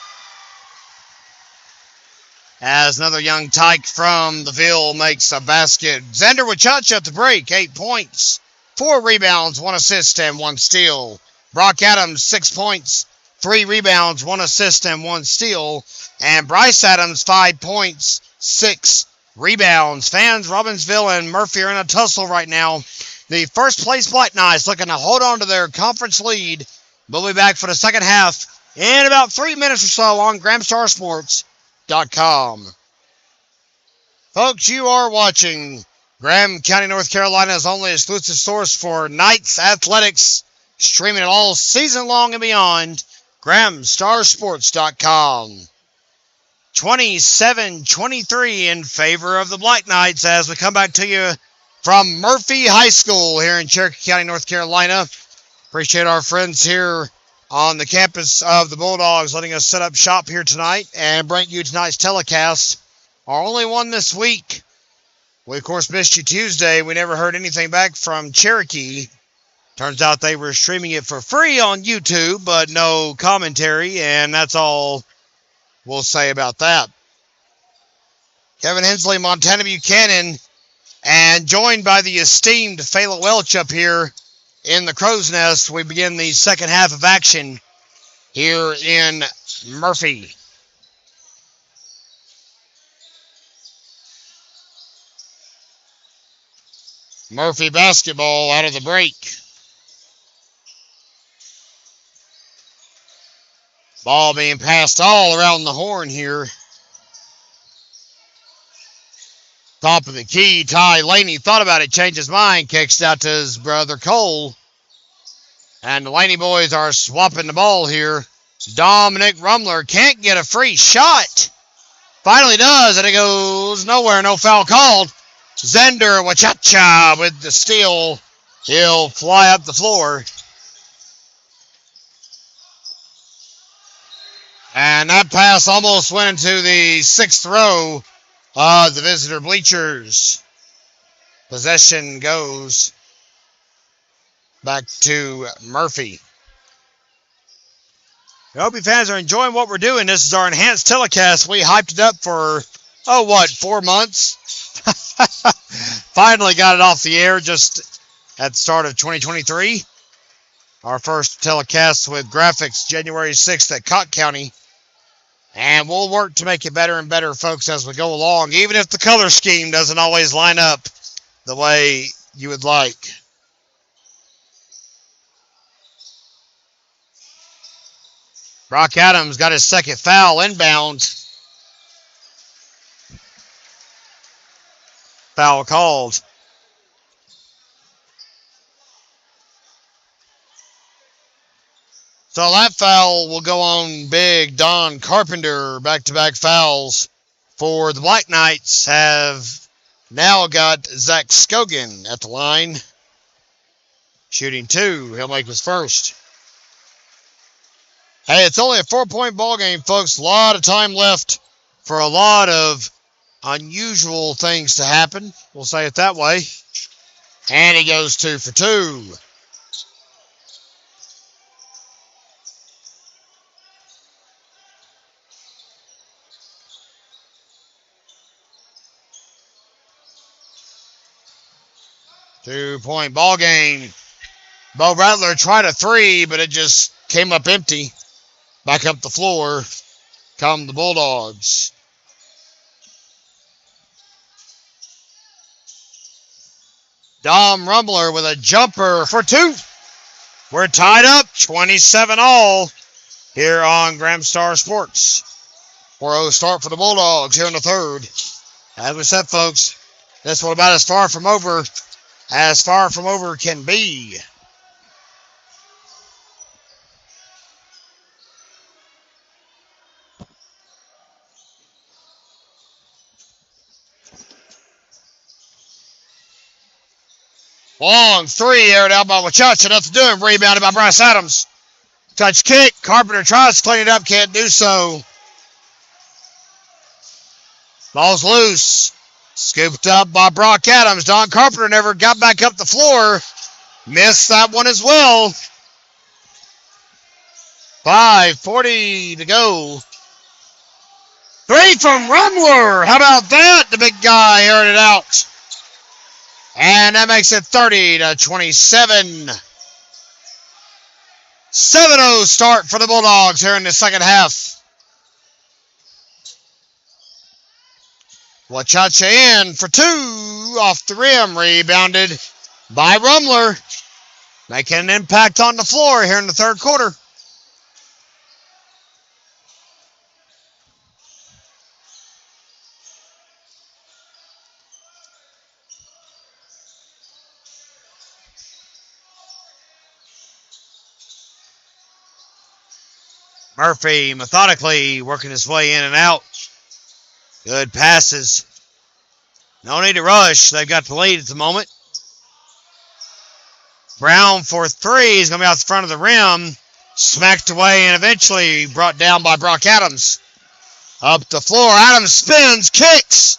S1: As another young tyke from the Ville makes a basket. Xander Wachacha at the break, 8 points, 4 rebounds, 1 assist, and 1 steal. Brock Adams, 6 points, 3 rebounds, 1 assist, and 1 steal. And Bryce Adams, 5 points, 6 rebounds. Fans, Robbinsville and Murphy are in a tussle right now. The first place Black Knights looking to hold on to their conference lead. We'll be back for the second half in about 3 minutes or so on GramStarSports.com. Folks, you are watching Graham County, North Carolina's only exclusive source for Knights athletics, streaming it all season long and beyond. GramStarSports.com. 27-23 in favor of the Black Knights as we come back to you from Murphy High School here in Cherokee County, North Carolina. Appreciate our friends here on the campus of the Bulldogs letting us set up shop here tonight and bring you tonight's telecast. Our only one this week. We, of course, missed you Tuesday. We never heard anything back from Cherokee. Turns out they were streaming it for free on YouTube, but no commentary, and that's all we'll say about that. Kevin Hensley, Montana Buchanan, and joined by the esteemed Fela Welch up here in the Crow's Nest, we begin the second half of action here in Murphy. Murphy basketball out of the break. Ball being passed all around the horn here. Top of the key, Ty Laney thought about it, changed his mind, kicks out to his brother Cole. And the Laney boys are swapping the ball here. Dominic Rumler can't get a free shot. Finally does, and it goes nowhere. No foul called. Zender Wachacha with the steal. He'll fly up the floor. And that pass almost went into the 6th row of the visitor bleachers. Possession goes back to Murphy. I hope you fans are enjoying what we're doing. This is our enhanced telecast. We hyped it up for, 4 months? Finally got it off the air just at the start of 2023. Our first telecast with graphics January 6th at Cott County. And we'll work to make it better and better, folks, as we go along, even if the color scheme doesn't always line up the way you would like. Brock Adams got his second foul inbound. Foul called. So that foul will go on big Don Carpenter. Back-to-back fouls for the Black Knights have now got Zach Scogan at the line. Shooting 2. He'll make his first. Hey, it's only a 4-point ball game, folks. A lot of time left for a lot of unusual things to happen. We'll say it that way. And he goes 2 for 2. Two-point ball game. Bo Rattler tried a 3, but it just came up empty. Back up the floor come the Bulldogs. Dom Rumbler with a jumper for 2. We're tied up 27-all here on Graham Star Sports. 4-0 start for the Bulldogs here in the third. As we said, folks, this one about as far from over can be. Long 3 aired out by Wachacha. Nothing doing. Rebounded by Bryce Adams. Touch kick. Carpenter tries to clean it up. Can't do so. Ball's loose. Scooped up by Brock Adams. Don Carpenter never got back up the floor. Missed that one as well. 5:40 to go. 3 from Rumler. How about that? The big guy aired it out. And that makes it 30-27. 7-0 start for the Bulldogs here in the second half. Wachacha in for 2 off the rim. Rebounded by Rumler. Making an impact on the floor here in the third quarter. Murphy methodically working his way in and out. Good passes. No need to rush. They've got the lead at the moment. Brown for 3. He's going to be out the front of the rim. Smacked away and eventually brought down by Brock Adams. Up the floor. Adams spins, kicks.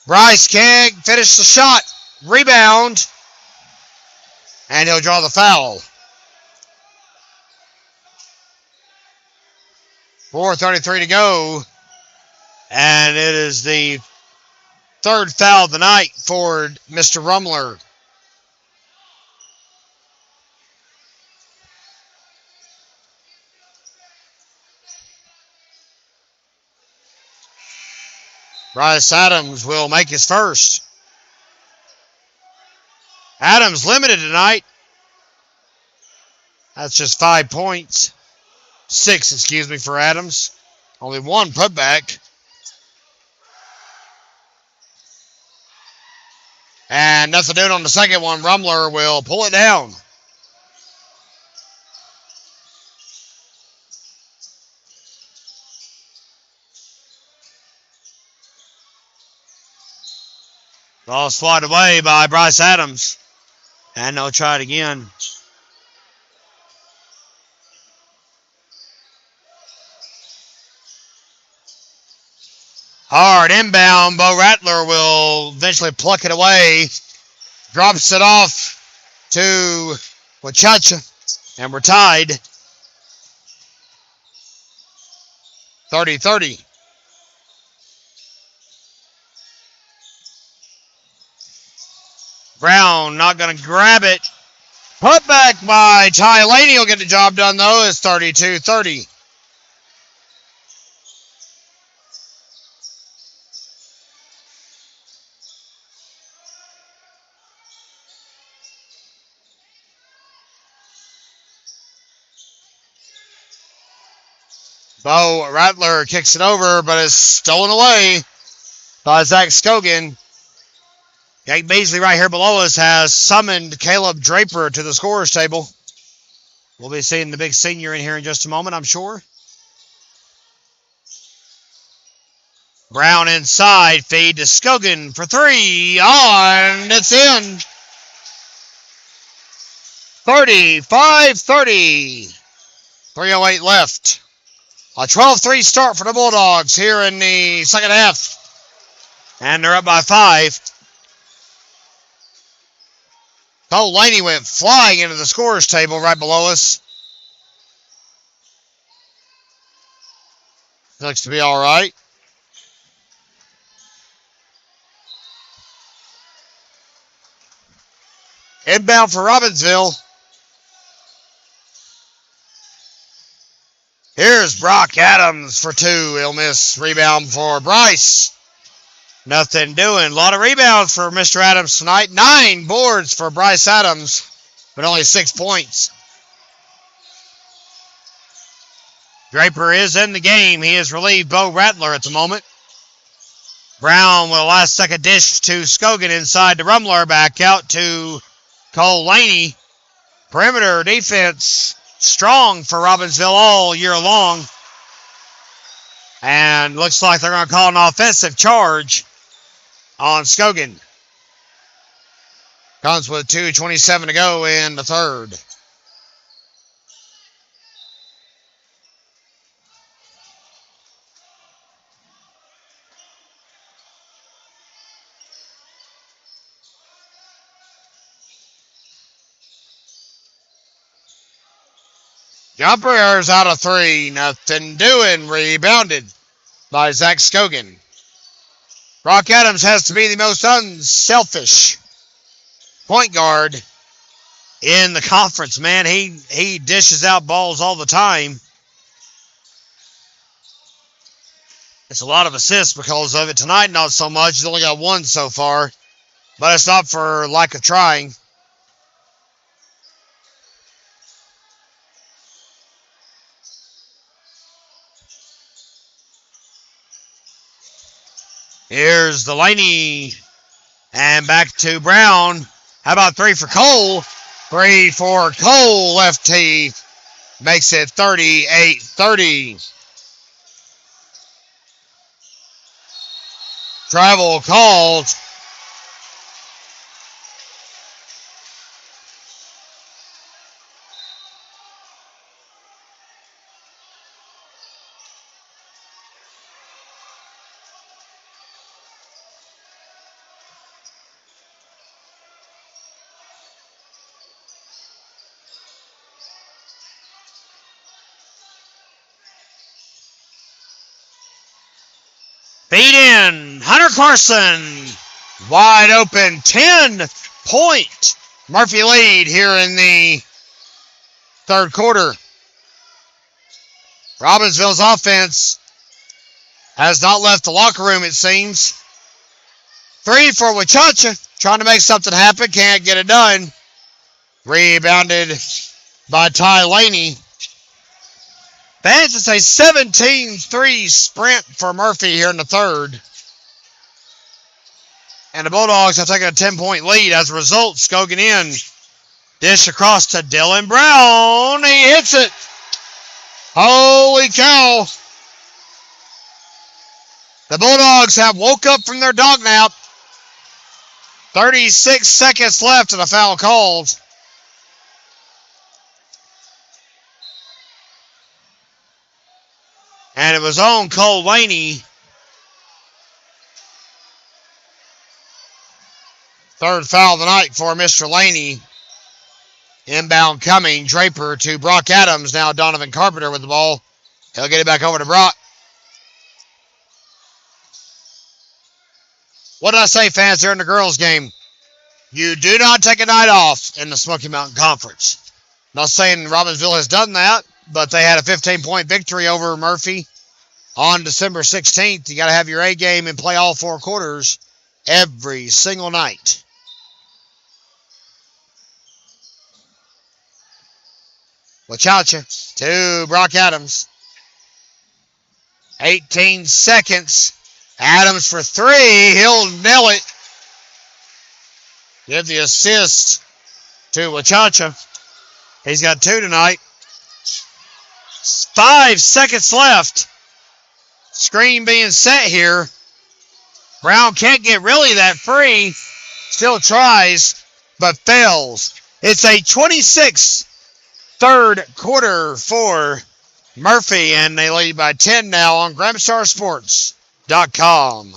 S1: Bryce can't finish the shot. Rebound. And he'll draw the foul. 4:33 to go. And it is the third foul of the night for Mr. Rumler. Bryce Adams will make his first. Adams limited tonight. That's just 5 points. 6, for Adams. Only 1 putback. And nothing doing on the second one. Rumler will pull it down.
S2: Ball swatted away by Bryce Adams. And they'll try it again. Hard inbound. Bo Rattler will eventually pluck it away. Drops it off to Wachacha. And we're tied. 30-30. Brown not going to grab it. Put back by Ty Laney will get the job done, though. It's 32-30. Bo Rattler kicks it over, but it's stolen away by Zach Scogan. Jake Beasley right here below us has summoned Caleb Draper to the scorer's table. We'll be seeing the big senior in here in just a moment, I'm sure. Brown inside, feed to Scogan for three. It's in. 35-30. 3:08 left. A 12-3 start for the Bulldogs here in the second half. And they're up by 5. Cole Laney went flying into the scorer's table right below us. Looks to be all right. Inbound for Robbinsville. Here's Brock Adams for 2. He'll miss. Rebound for Bryce. Nothing doing. A lot of rebounds for Mr. Adams tonight. 9 boards for Bryce Adams, but only 6 points. Draper is in the game. He has relieved Bo Rattler at the moment. Brown with a last-second dish to Scogan inside to Rumler. Back out to Cole Laney. Perimeter defense strong for Robbinsville all year long. And looks like they're going to call an offensive charge on Scogan. Comes with 2:27 to go in the third. Jumpers out of 3. Nothing doing. Rebounded by Zach Scogan. Brock Adams has to be the most unselfish point guard in the conference, man. He dishes out balls all the time. It's a lot of assists because of it. Tonight, not so much. He's only got 1 so far. But it's not for lack of trying. Here's the Laney. And back to Brown. How about 3 for Cole? 3 for Cole. Lefty makes it 38-30. Travel called. Feed in. Hunter Carson. Wide open. 10-point Murphy lead here in the third quarter. Robbinsville's offense has not left the locker room, it seems. 3 for Wachacha. Trying to make something happen. Can't get it done. Rebounded by Ty Laney. Fans, it's a 17-3 sprint for Murphy here in the third. And the Bulldogs have taken a 10-point lead. As a result, Scogan in. Dish across to Dylan Brown. He hits it. Holy cow. The Bulldogs have woke up from their dog nap.
S1: 36 seconds left and a foul called. And it was on Cole Laney. Third foul of the night for Mr. Laney. Inbound coming. Draper to Brock Adams. Now Donovan Carpenter with the ball. He'll get it back over to Brock. What did I say, fans, during the girls' game? You do not take a night off in the Smoky Mountain Conference. Not saying Robbinsville has done that, but they had a 15-point victory over Murphy on December 16th. You got to have your A game and play all 4 quarters every single night. Wachacha to Brock Adams. 18 seconds. Adams for 3. He'll nail it. Give the assist to Wachacha. He's got 2 tonight. 5 seconds left. Screen being set here. Brown can't get really that free. Still tries, but fails. It's a 26 third quarter for Murphy, and they lead by 10 now on GramStarSports.com.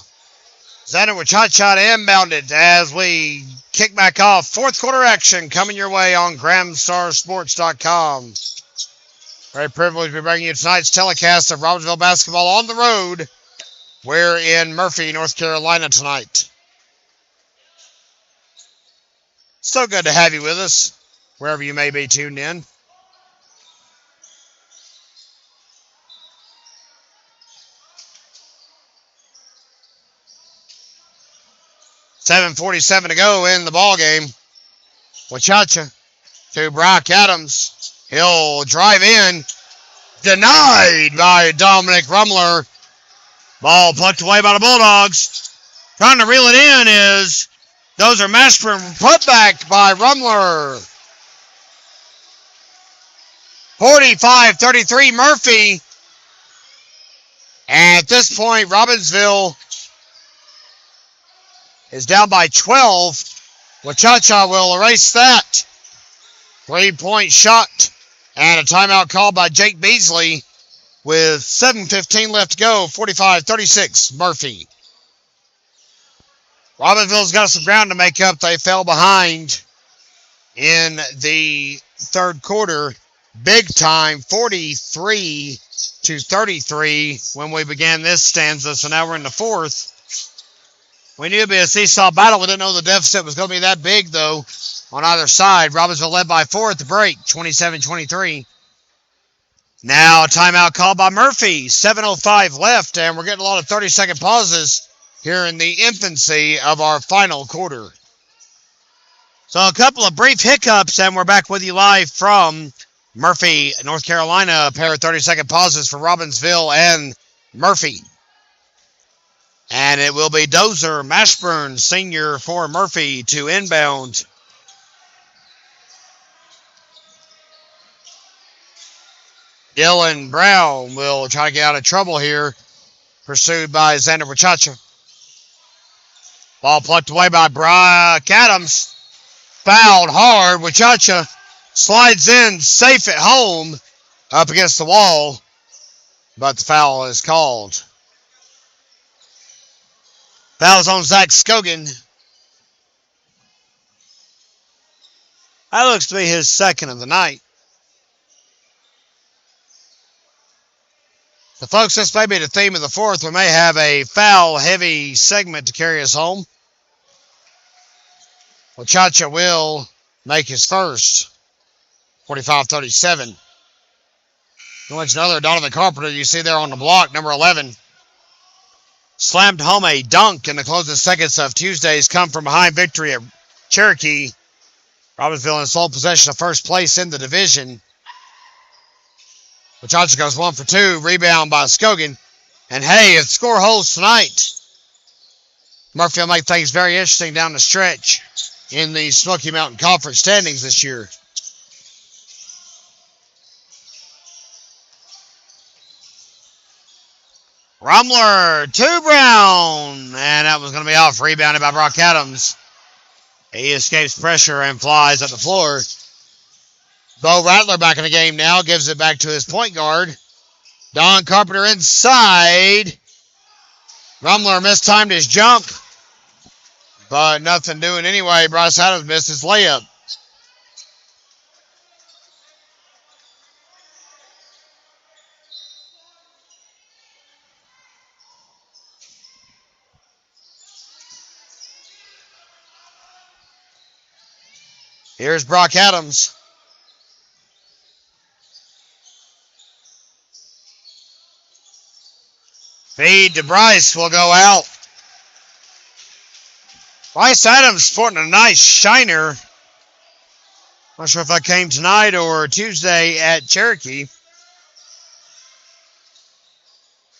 S1: Xander Wachacha inbounded as we kick back off. Fourth quarter action coming your way on GramStarSports.com. Very privileged to be bringing you tonight's telecast of Robbinsville basketball on the road. We're in Murphy, North Carolina tonight. So good to have you with us, wherever you may be tuned in. .7:47 to go in the ball game. Wachacha to Brock Adams. He'll drive in. Denied by Dominic Rumler. Ball plucked away by the Bulldogs. Trying to reel it in is Dozer Mashburn. Put back by Rumler. 45-33 Murphy. And at this point, Robbinsville is down by 12. Wachacha will erase that. 3-point shot. And a timeout called by Jake Beasley with 7:15 left to go. 45-36 Murphy. Robbinsville's got some ground to make up. They fell behind in the third quarter. Big time, 43-33 when we began this stanza. So now we're in the fourth. We knew it'd be a seesaw battle. We didn't know the deficit was going to be that big, though, on either side. Robbinsville led by 4 at the break, 27-23. Now, timeout called by Murphy. 7:05 left, and we're getting a lot of 30-second pauses here in the infancy of our final quarter. So a couple of brief hiccups, and we're back with you live from Murphy, North Carolina. A pair of 30-second pauses for Robbinsville and Murphy. And it will be Dozer Mashburn, senior for Murphy, to inbound. Dylan Brown will try to get out of trouble here, pursued by Xander Wachacha. Ball plucked away by Brock Adams. Fouled hard. Wachacha slides in, safe at home, up against the wall, but the foul is called. Foul's on Zach Scogan. That looks to be his second of the night. So, folks, this may be the theme of the fourth. We may have a foul-heavy segment to carry us home. Wachacha will make his first. 45-37. You mentioned another Donovan Carpenter you see there on the block, number 11. Slammed home a dunk in the closing seconds of Tuesday's come-from-behind victory at Cherokee. Robbinsville in sole possession of first place in the division. Wachacha goes 1 for 2. Rebound by Scogan. And hey, if the score holds tonight, Murphy will make things very interesting down the stretch in the Smoky Mountain Conference standings this year. Rumler to Brown. And that was going to be off. Rebounded by Brock Adams. He escapes pressure and flies at the floor. Bo Rattler back in the game now. Gives it back to his point guard. Don Carpenter inside. Rumler mistimed his jump. But nothing doing anyway. Bryce Adams missed his layup. Here's Brock Adams. Feed to Bryce will go out. Bryce Adams sporting a nice shiner. Not sure if that came tonight or Tuesday at Cherokee.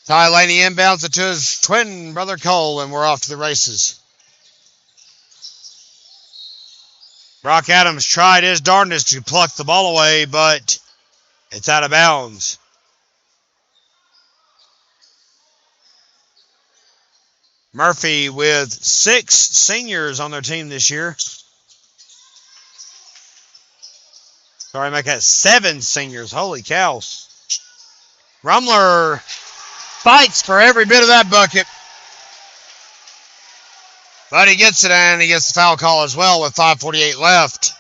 S1: Ty Laney inbounds it to his twin brother Cole, and we're off to the races. Brock Adams tried his darndest to pluck the ball away, but it's out of bounds. Murphy with 6 seniors on their team this year. Sorry, make that 7 seniors. Holy cows. Rumler fights for every bit of that bucket. But he gets it, and he gets the foul call as well with 5:48 left.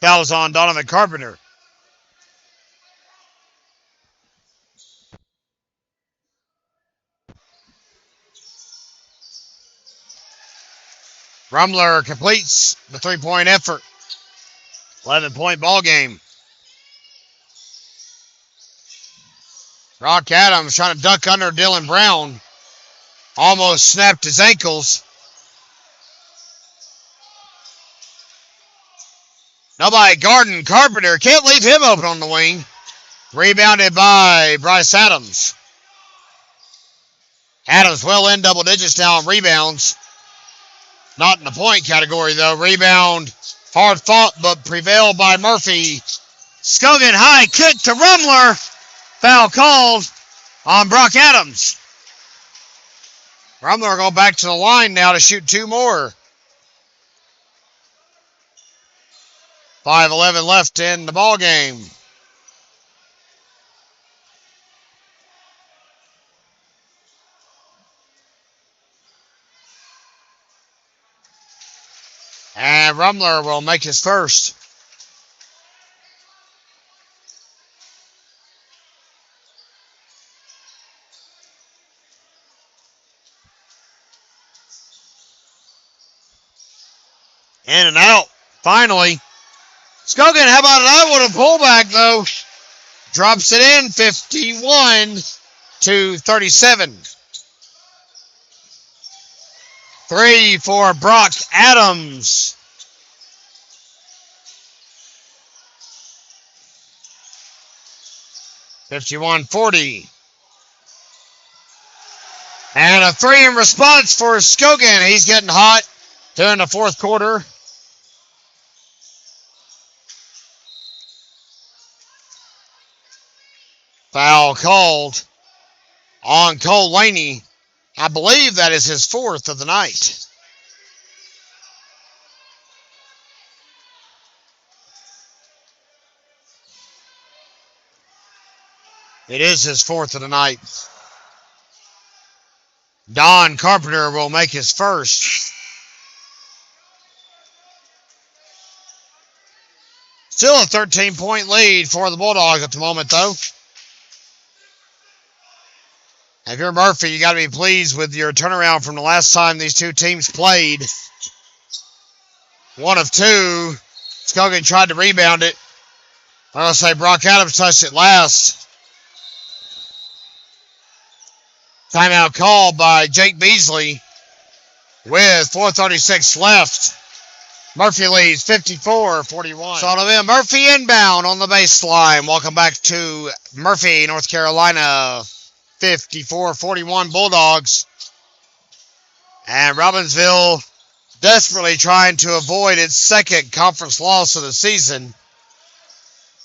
S1: Foul's on Donovan Carpenter. Rumler completes the 3-point effort. 11-point ball game. Brock Adams trying to duck under Dylan Brown. Almost snapped his ankles. Nobody guarding Carpenter. Can't leave him open on the wing. Rebounded by Bryce Adams. Adams well in double digits now on rebounds. Not in the point category, though. Rebound, hard fought, but prevailed by Murphy. Scogan high kick to Rumler. Foul called on Brock Adams. Rumler go back to the line now to shoot 2 more. 5:11 left in the ball game. And Rumler will make his first. In and out. Finally. Scogan, how about that with a pullback, though? Drops it in 51-37. 3 for Brock Adams. (51-40). And a 3 in response for Scogan. He's getting hot during the fourth quarter. Foul called on Cole Laney. I believe that is his 4th of the night. It is his 4th of the night. Don Carpenter will make his first. Still a 13-point lead for the Bulldogs at the moment, though. If you're Murphy, you got to be pleased with your turnaround from the last time these two teams played. 1 of 2. Scogan tried to rebound it. I'm going to say Brock Adams touched it last. Timeout called by Jake Beasley with 4:36 left. Murphy leads 54-41. So it'll be a Murphy inbound on the baseline. Welcome back to Murphy, North Carolina. 54-41 Bulldogs. And Robbinsville desperately trying to avoid its second conference loss of the season.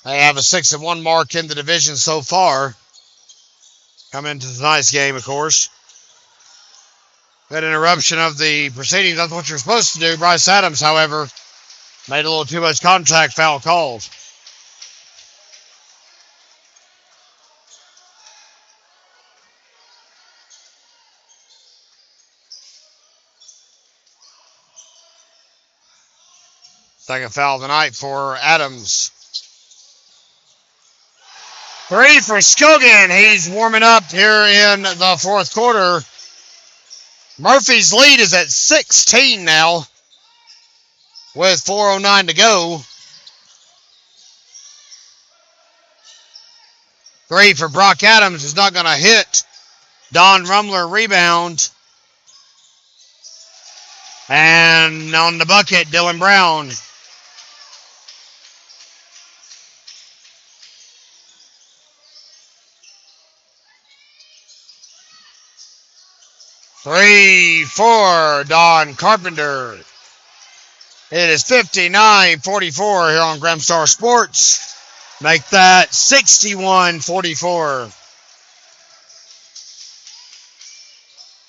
S1: They have a 6-1 mark in the division so far. Come into tonight's game, of course. Good interruption of the proceedings. That's what you're supposed to do. Bryce Adams, however, made a little too much contact, foul called. Second foul of the night for Adams. 3 for Scogan. He's warming up here in the fourth quarter. Murphy's lead is at 16 now with 4:09 to go. 3 for Brock Adams is not going to hit. Don Rumler rebound. And on the bucket, Dylan Brown. Three for Don Carpenter. It is 59-44 here on Gramstar Sports. Make that 61-44.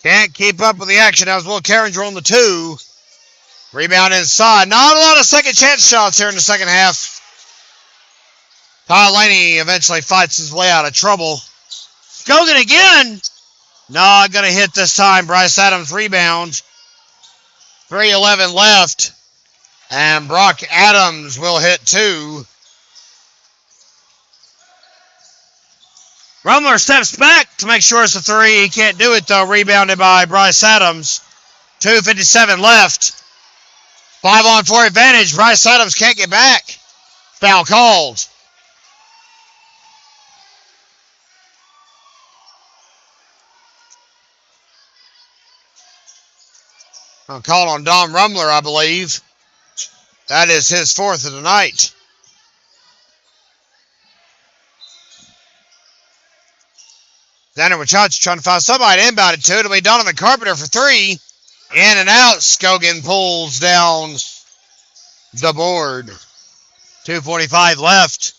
S1: Can't keep up with the action. That was Will Carringer on the 2. Rebound inside. Not a lot of second chance shots here in the second half. Kyle Laney eventually fights his way out of trouble. Scogan again. Not going to hit this time. Bryce Adams rebound. 3:11 left. And Brock Adams will hit 2. Rumler steps back to make sure it's a 3. He can't do it, though. Rebounded by Bryce Adams. 2:57 left. 5-on-4 advantage. Bryce Adams can't get back. Foul called. A call on Don Rumler, I believe. That is his 4th of the night. Xander Wachacha trying to find somebody to inbound it to. It'll be Donovan Carpenter for 3. In and out. Scogan pulls down the board. 2:45 left.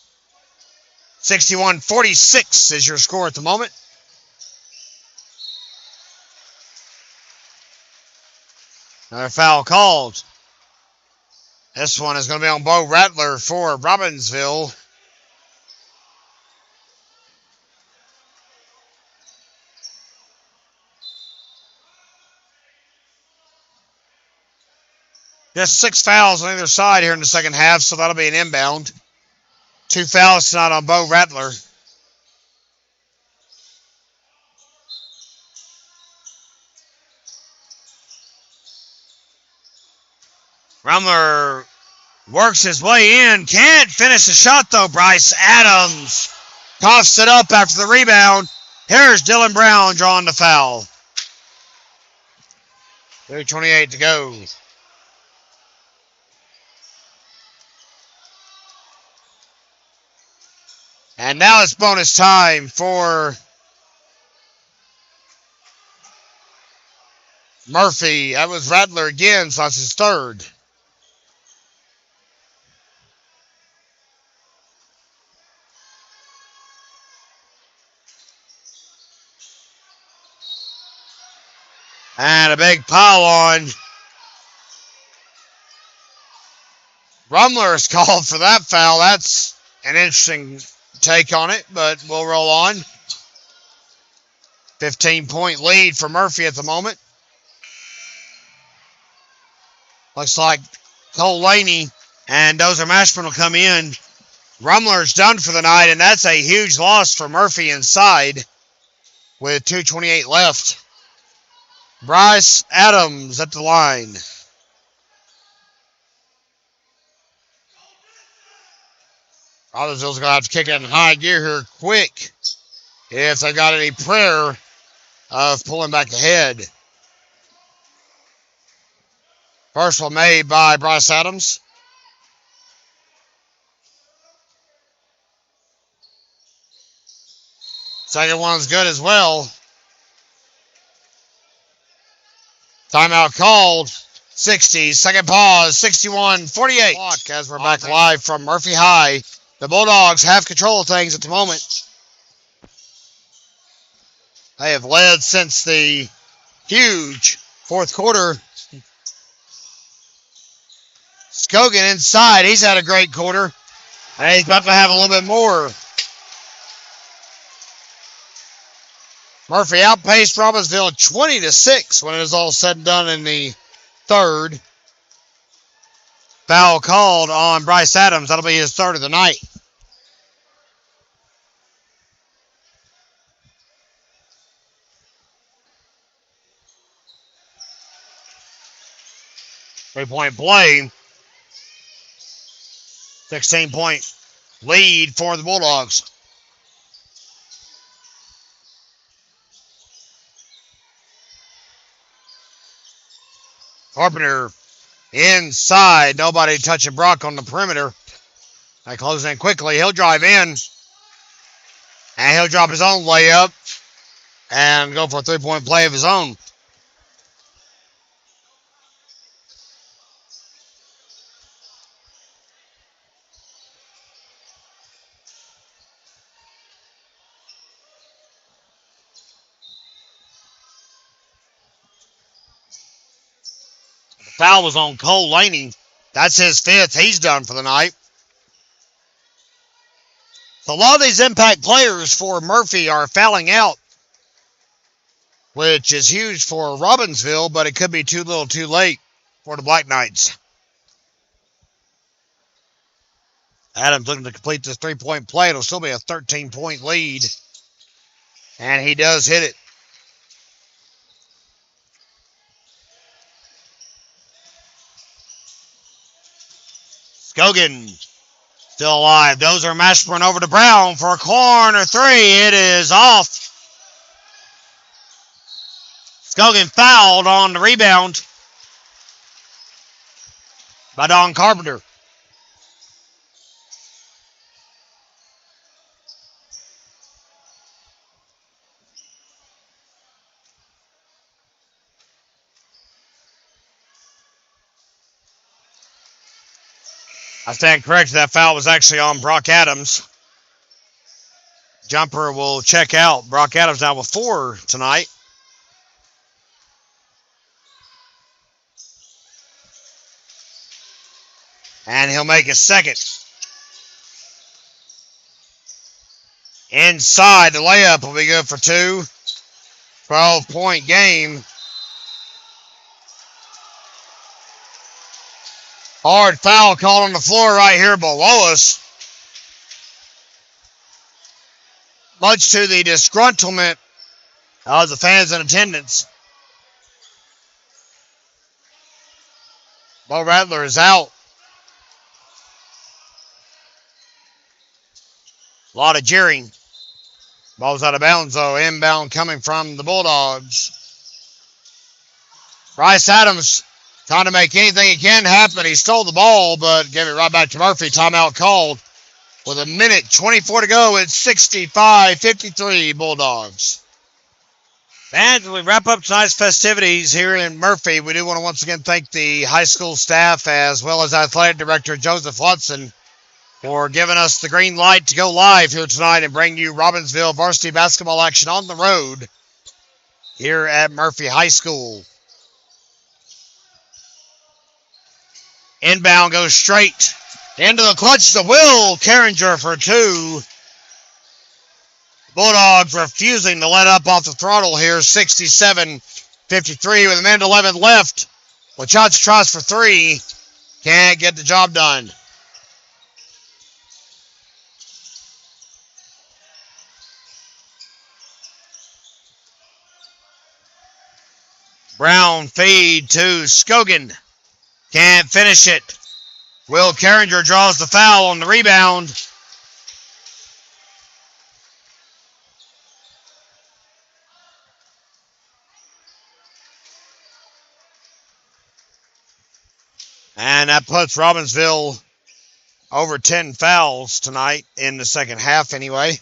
S1: 61-46 is your score at the moment. Another foul called. This one is going to be on Bo Rattler for Robbinsville. Just 6 fouls on either side here in the second half, so that'll be an inbound. 2 fouls tonight on Bo Rattler. Rumler works his way in. Can't finish the shot, though. Bryce Adams coughs it up after the rebound. Here's Dylan Brown drawing the foul. 3:28 to go. And now it's bonus time for Murphy. That was Rattler again, so that's his 3rd. And a big pile on. Rumler is called for that foul. That's an interesting take on it, but we'll roll on. 15-point lead for Murphy at the moment. Looks like Cole Laney and Dozer Mashburn will come in. Rumler's done for the night, and that's a huge loss for Murphy inside with 2:28 left. Bryce Adams at the line. Robbinsville's going to have to kick it in high gear here quick if they got any prayer of pulling back ahead. First one made by Bryce Adams. Second one's good as well. Timeout called. 60. Second pause. 61-48. As we're back live from Murphy High. The Bulldogs have control of things at the moment. They have led since the huge Fourth quarter. Scogan inside. He's had a great quarter. And he's about to have a little bit more. Murphy outpaced Robbinsville 20-6 when it was all said and done in the third. Foul called on Bryce Adams. That'll be his third of the night. Three-point play. 16-point lead for the Bulldogs. Carpenter inside. Nobody touching Brock on the perimeter. They close in quickly. He'll drive in. And he'll drop his own layup. And go for a three-point play of his own. Foul was on Cole Laney. That's his fifth. He's done for the night. So a lot of these impact players for Murphy are fouling out, which is huge for Robbinsville, but it could be too little too late for the Black Knights. Adams looking to complete this three-point play. It'll still be a 13-point lead. And he does hit it. Scogan still alive. Dozer Mashburn over to Brown for a corner three. It is off. Scogan fouled on the rebound by Don Carpenter. I stand corrected. That foul was actually on Brock Adams. Jumper will check out. Brock Adams now with 4 tonight. And he'll make his second. Inside, the layup will be good for 2. 12-point game. Hard foul called on the floor right here below us. Much to the disgruntlement of the fans in attendance. Bo Rattler is out. A lot of jeering. Ball's out of bounds, though. Inbound coming from the Bulldogs. Bryce Adams trying to make anything he can happen. He stole the ball, but gave it right back to Murphy. Timeout called with a minute 24 to go. It's 65-53 Bulldogs. And as we wrap up tonight's festivities here in Murphy, we do want to once again thank the high school staff as well as athletic director Joseph Hudson for giving us the green light to go live here tonight and bring you Robbinsville varsity basketball action on the road here at Murphy High School. Inbound goes straight into the clutches of Will Carringer for 2. Bulldogs refusing to let up off the throttle here. 67-53 with a minute 11 left. Lachance tries for 3. Can't get the job done. Brown feed to Scogan. Can't finish it. Will Carringer draws the foul on the rebound. And that puts Robbinsville over 10 fouls tonight in the second half anyway.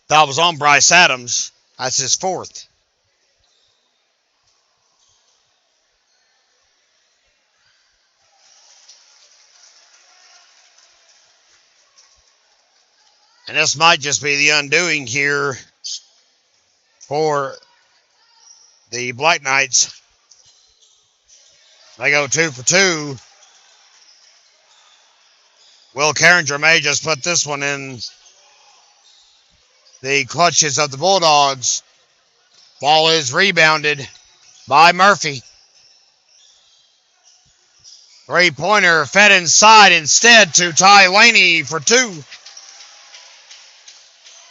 S1: Foul was on Bryce Adams. That's his 4th. And this might just be the undoing here for the Black Knights. They go 2 for 2. Will Carringer may just put this one in the clutches of the Bulldogs. Ball is rebounded by Murphy. Three-pointer fed inside instead to Ty Laney for 2.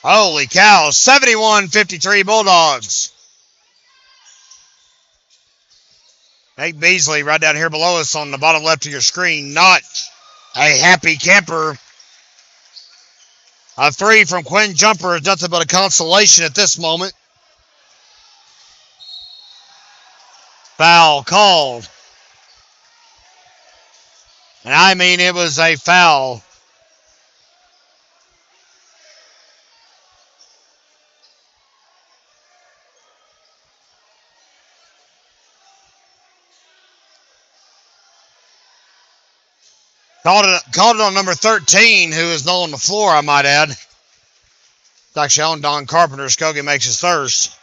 S1: Holy cow, 71-53 Bulldogs. Nate Beasley right down here below us on the bottom left of your screen. Not a happy camper. A 3 from Quinn Jumper is nothing but a consolation at this moment. Foul called. And I mean it was a foul. Called it on number 13, who is not on the floor, I might add. It's actually on Don Carpenter. Skokie makes his thirst.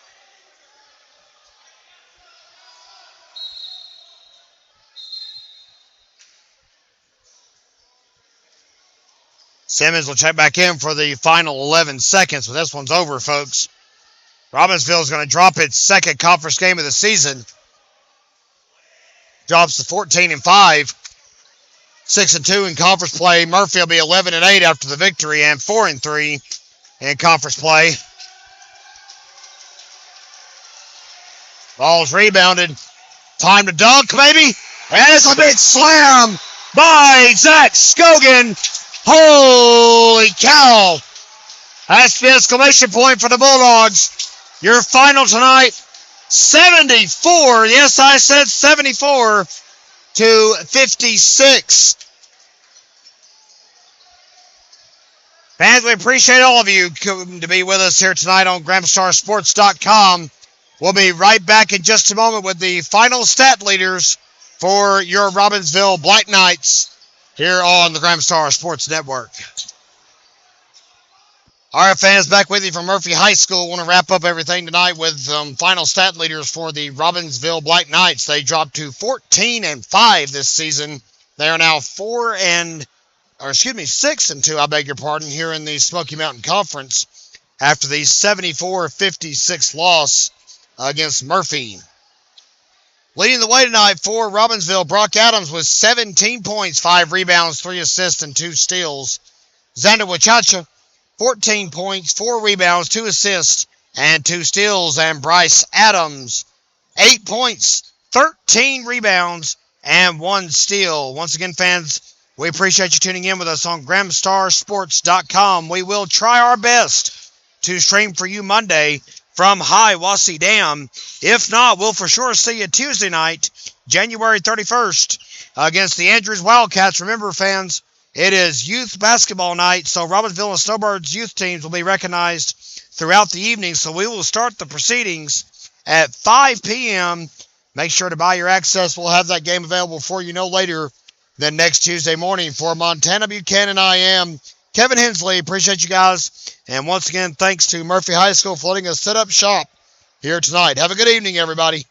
S1: Simmons will check back in for the final 11 seconds, but this one's over, folks. Robbinsville is going to drop its second conference game of the season. Drops to 14-5. 6-2 in conference play. Murphy will be 11-8 after the victory and 4-3 in conference play. Ball's rebounded. Time to dunk, maybe. And it's a big slam by Zach Skokie. Holy cow. That's the exclamation point for the Bulldogs. Your final tonight, 74. Yes, I said 74 to 56. Fans, we appreciate all of you coming to be with us here tonight on GramStarSports.com. We'll be right back in just a moment with the final stat leaders for your Robbinsville Black Knights here on the Gramstar Sports Network. All right, fans, back with you from Murphy High School. Want to wrap up everything tonight with final stat leaders for the Robbinsville Black Knights. They dropped to 14-5 this season. They are now 6-2, I beg your pardon, here in the Smoky Mountain Conference after the 74-56 loss against Murphy. Leading the way tonight for Robbinsville, Brock Adams with 17 points, 5 rebounds, 3 assists, and 2 steals. Xander Wachacha, 14 points, 4 rebounds, 2 assists, and 2 steals. And Bryce Adams, 8 points, 13 rebounds, and 1 steal. Once again, fans, we appreciate you tuning in with us on GramStarSports.com. We will try our best to stream for you Monday from Hiwassee Dam. If not, we'll for sure see you Tuesday night, January 31st, against the Andrews Wildcats. Remember, fans, it is youth basketball night, so Robbinsville and Snowbirds youth teams will be recognized throughout the evening. So we will start the proceedings at 5 p.m. Make sure to buy your access. We'll have that game available for you no later than next Tuesday morning. For Montana Buchanan, I am Kevin Hensley. Appreciate you guys. And once again, thanks to Murphy High School for letting us set up shop here tonight. Have a good evening, everybody.